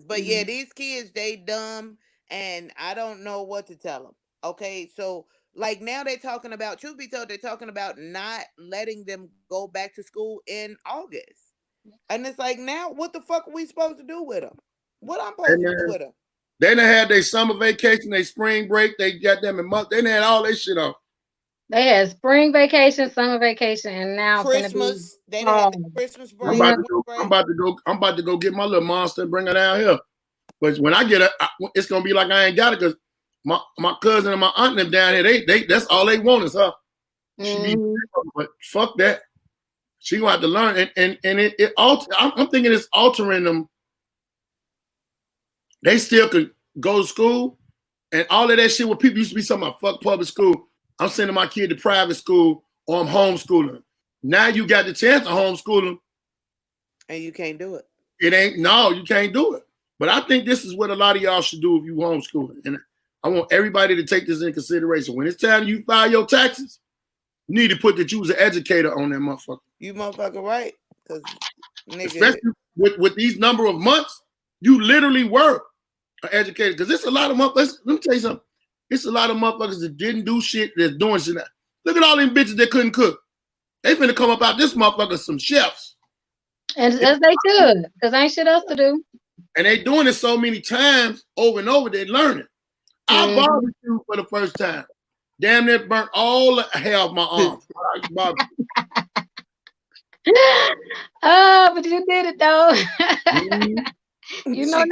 But yeah, these kids, they dumb, and I don't know what to tell them. Okay, so like now they're talking about, truth be told, they're talking about not letting them go back to school in August. And it's like, now what the fuck are we supposed to do with them? What I'm supposed to do with them? They done had their summer vacation, their spring break. They got them in month. They done had all this shit on. They had spring vacation, summer vacation, and now Christmas. They done had the Christmas break. I'm about to go get my little monster and bring her down here. But when I get it, it's gonna be like I ain't got it because my cousin and my aunt them down here. They that's all they want is her. But fuck that. She gonna have to learn, and it I'm thinking it's altering them. They still could go to school, and all of that shit. Where people used to be talking about fuck public school. I'm sending my kid to private school, or I'm homeschooling. Now you got the chance to homeschool them, and you can't do it. You can't do it. But I think this is what a lot of y'all should do if you homeschooling, and I want everybody to take this in consideration. When it's time you file your taxes, you need to put that you was an educator on that motherfucker. You motherfucker right. Because especially with these number of months, you literally were an educator. Because it's a lot of motherfuckers. Let me tell you something. It's a lot of motherfuckers that didn't do shit that's doing shit now. Look at all them bitches that couldn't cook. They finna come up out this motherfucker some chefs. And as they should, because ain't shit else to do. And they doing it so many times over and over, they learning. I barbecued for the first time. Damn near burnt all the hair off my arm. Oh, but you did it though. You know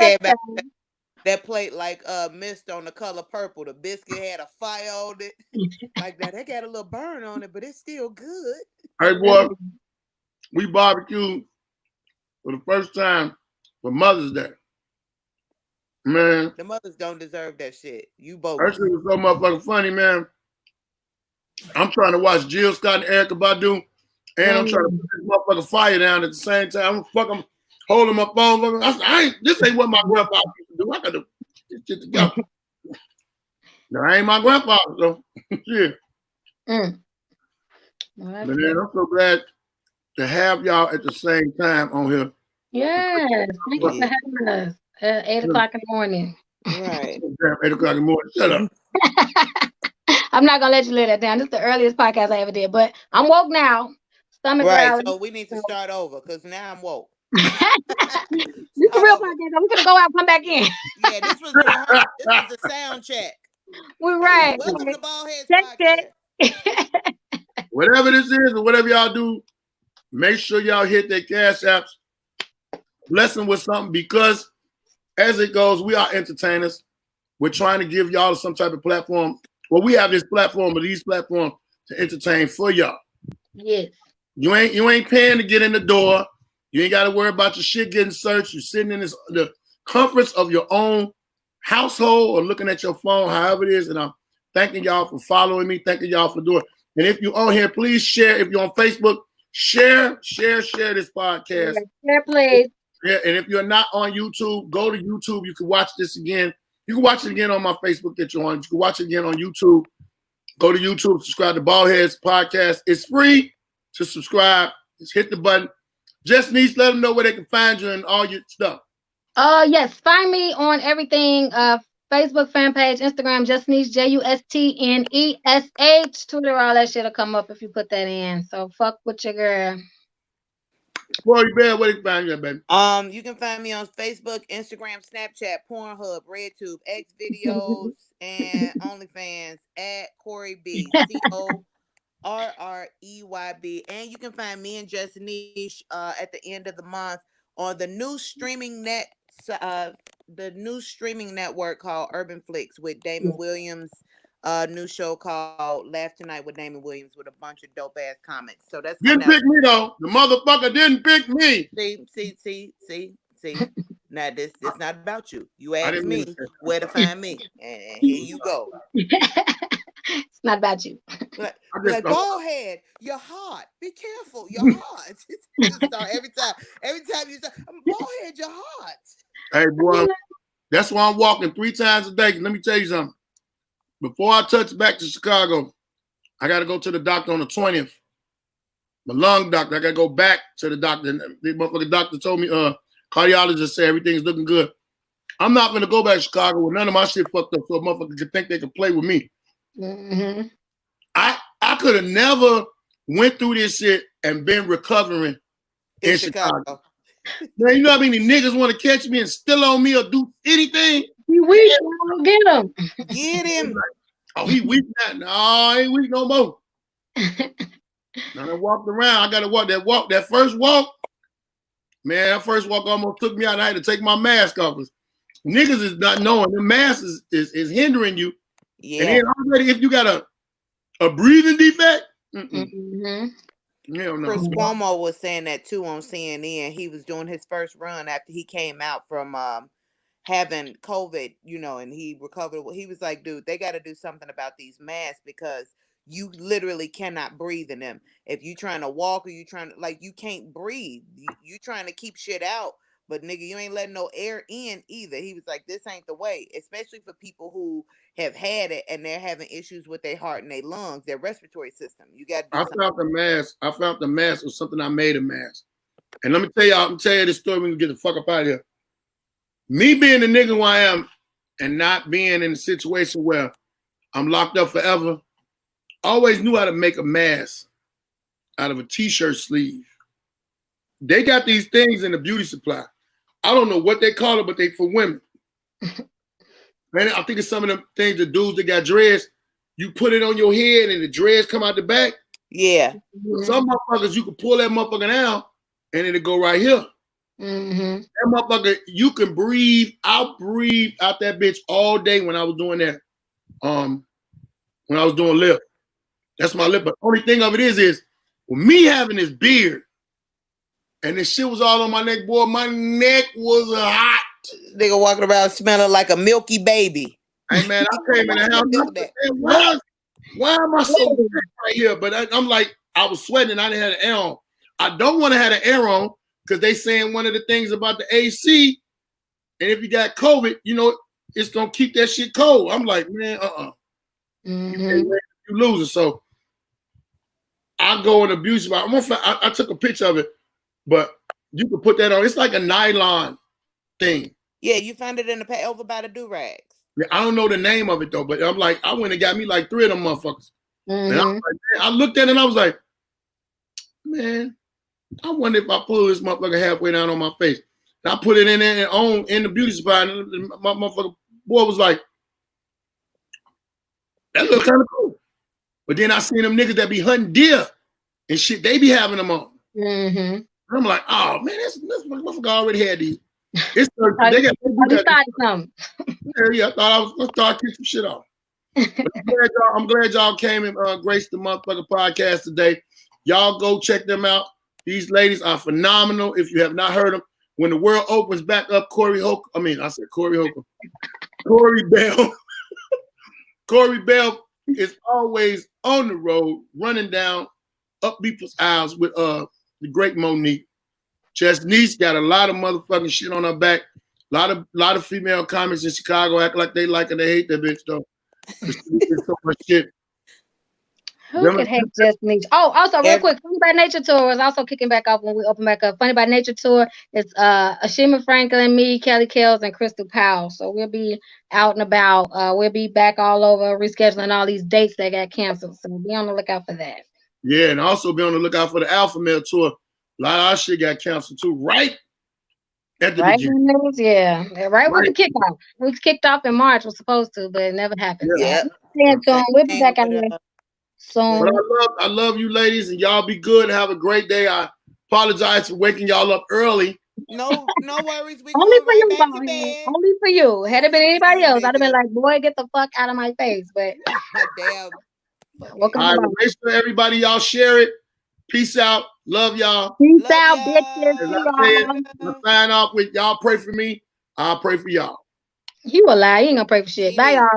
that plate like mist on the color purple. The biscuit had a fire on it. Like that. They got a little burn on it, but it's still good. Hey boy, we barbecued for the first time for Mother's Day. Man. The mothers don't deserve that shit. You both. That shit was so motherfucking funny, man. I'm trying to watch Jill Scott and Erykah Badu, and I'm trying to put this motherfucking fire down at the same time. I'm holding my phone. This ain't what my grandfather used to do. I got to get this shit together. No, I ain't my grandfather, so yeah. Well, but then I'm so glad to have y'all at the same time on here. Yes, thank you for having us at 8 o'clock in the morning. Right. 8 o'clock in the morning. Shut up. I'm not gonna let you lay that down. This is the earliest podcast I ever did, but I'm woke now. Stomach growling. So we need to start over because now I'm woke. This is a real podcast. I'm gonna go out and come back in. Yeah, this was a sound check. We're right. Welcome to BALDHEAD'S Podcast. Whatever this is or whatever y'all do, make sure y'all hit their cash apps. Bless them with something because as it goes, we are entertainers. We're trying to give y'all some type of platform. Well, we have this platform, but these platforms to entertain for y'all. Yes. You ain't paying to get in the door. You ain't got to worry about your shit getting searched. You're sitting in the comforts of your own household or looking at your phone, however it is. And I'm thanking y'all for following me. Thanking y'all for doing it. And if you're on here, please share. If you're on Facebook, share this podcast. Share, please. Yeah, and if you're not on YouTube, go to YouTube. You can watch this again. You can watch it again on my Facebook that you're on. You can watch it again on YouTube. Go to YouTube, subscribe to BALDHEAD'S Podcast. It's free to subscribe. Just hit the button. Just needs let them know where they can find you and all your stuff. Yes, find me on everything. Facebook fan page, Instagram, Justneesh, JUSTNESH. Twitter, all that shit'll come up if you put that in. So fuck with your girl. Boy, you better where they can find you, baby. You can find me on Facebook, Instagram, Snapchat, Pornhub, RedTube, X videos, and OnlyFans at Corey B. CORREYB. And you can find me and Justneesh at the end of the month on the new streaming network called Urban Flicks with Damon Williams. New show called Laugh Tonight with Damon Williams with a bunch of dope ass comics. So that's didn't pick me though. The motherfucker didn't pick me. See. Now this not about you. You asked me where to find me, and here you go. It's not about you. Like Baldhead, you're hot. Be careful, you're hot. Every time you say, Baldhead, you're hot. Hey boy, that's why I'm walking 3 times a day. Let me tell you something. Before I touch back to Chicago, I got to go to the doctor on the 20th. My lung doctor. I got to go back to the doctor. The motherfucking doctor told me, cardiologist said everything's looking good. I'm not going to go back to Chicago with none of my shit fucked up so a motherfucker can think they can play with me. Mm-hmm. I could have never went through this shit and been recovering in Chicago. Man, you know how many niggas want to catch me and still on me or do anything? He weak, get him. Get him. Oh, he weak now. No, I ain't weak no more. Now I walked around. I gotta walk that first walk. Man, that first walk almost took me out. I had to take my mask off. Niggas is not knowing the mask is hindering you. Yeah. And then already if you got a breathing defect, hell no. Chris Cuomo was saying that too on CNN. He was doing his first run after he came out from having COVID, and he recovered. He was like, dude, they got to do something about these masks because you literally cannot breathe in them. If you trying to walk or you trying to, you can't breathe. You trying to keep shit out, but nigga, you ain't letting no air in either. He was like, this ain't the way, especially for people who have had it and they're having issues with their heart and their lungs, their respiratory system. You got to do something. I found the mask was something I made a mask. And let me tell you this story when we get the fuck up out of here. Me being the nigga who I am and not being in a situation where I'm locked up forever, I always knew how to make a mask out of a t-shirt sleeve. They got these things in the beauty supply. I don't know what they call it, but they for women. Man, I think it's some of them things the dudes that got dreads, you put it on your head and the dreads come out the back. Yeah. Some motherfuckers, you can pull that motherfucker down and it'll go right here. That motherfucker, you can breathe. I breathed out that bitch all day when I was doing that. When I was doing lip. That's my lip. But the only thing of it is with me having this beard and this shit was all on my neck, boy, my neck was hot. Nigga walking around smelling like a milky baby. Hey man, I came in the house. Why am I so wet right here? But I'm like, I was sweating. I didn't have an air on. I don't want to have an air on because they saying one of the things about the AC, and if you got COVID, it's gonna keep that shit cold. I'm like, man, you losing. So I go in abuse. I took a picture of it, but you can put that on. It's like a nylon thing. Yeah, you found it in the over by the do-rags. Yeah, I don't know the name of it though, but I'm like, I went and got me like 3 of them motherfuckers. And I was like, man, I looked at it and I was like, man, I wonder if I pull this motherfucker halfway down on my face. And I put it in there and in the beauty spot, and my motherfucker boy was like, that look kind of cool. But then I seen them niggas that be hunting deer and shit, they be having them on. I'm like, oh man, this motherfucker already had these. It's they got something. Yeah, I thought I was gonna start kicking some shit off. I'm glad y'all came and graced the motherfucker podcast today. Y'all go check them out. These ladies are phenomenal. If you have not heard them, when the world opens back up, Corey Bell. Corey Bell is always on the road, running down up people's aisles with the great Monique. Chesnice got a lot of motherfucking shit on her back. A lot of female comics in Chicago act like they like her. They hate that bitch though. So much shit. Who could hate Chesnice? Oh, also real quick, Funny by Nature tour is also kicking back off when we open back up. Funny by Nature tour. It's Ashima Franklin, me, Kelly Kells, and Crystal Powell. So we'll be out and about. We'll be back all over, rescheduling all these dates that got canceled. So be on the lookout for that. Yeah, and also be on the lookout for the Alpha Male tour. A lot of our shit got canceled too, right at the beginning. Right with the kickoff. We kicked off in March, was supposed to, but it never happened. Yeah. We'll be back out there soon. But I love you ladies, and y'all be good. Have a great day. I apologize for waking y'all up early. No worries. We only for right you, back to bed. Only for you. Had it been anybody else, I'd have been like, boy, get the fuck out of my face. But damn. All right, make sure everybody y'all share it. Peace out. Love y'all. Peace out, bitches. I'm gonna sign off with y'all. Pray for me. I'll pray for y'all. You a lie. You ain't gonna pray for shit. Bye, y'all.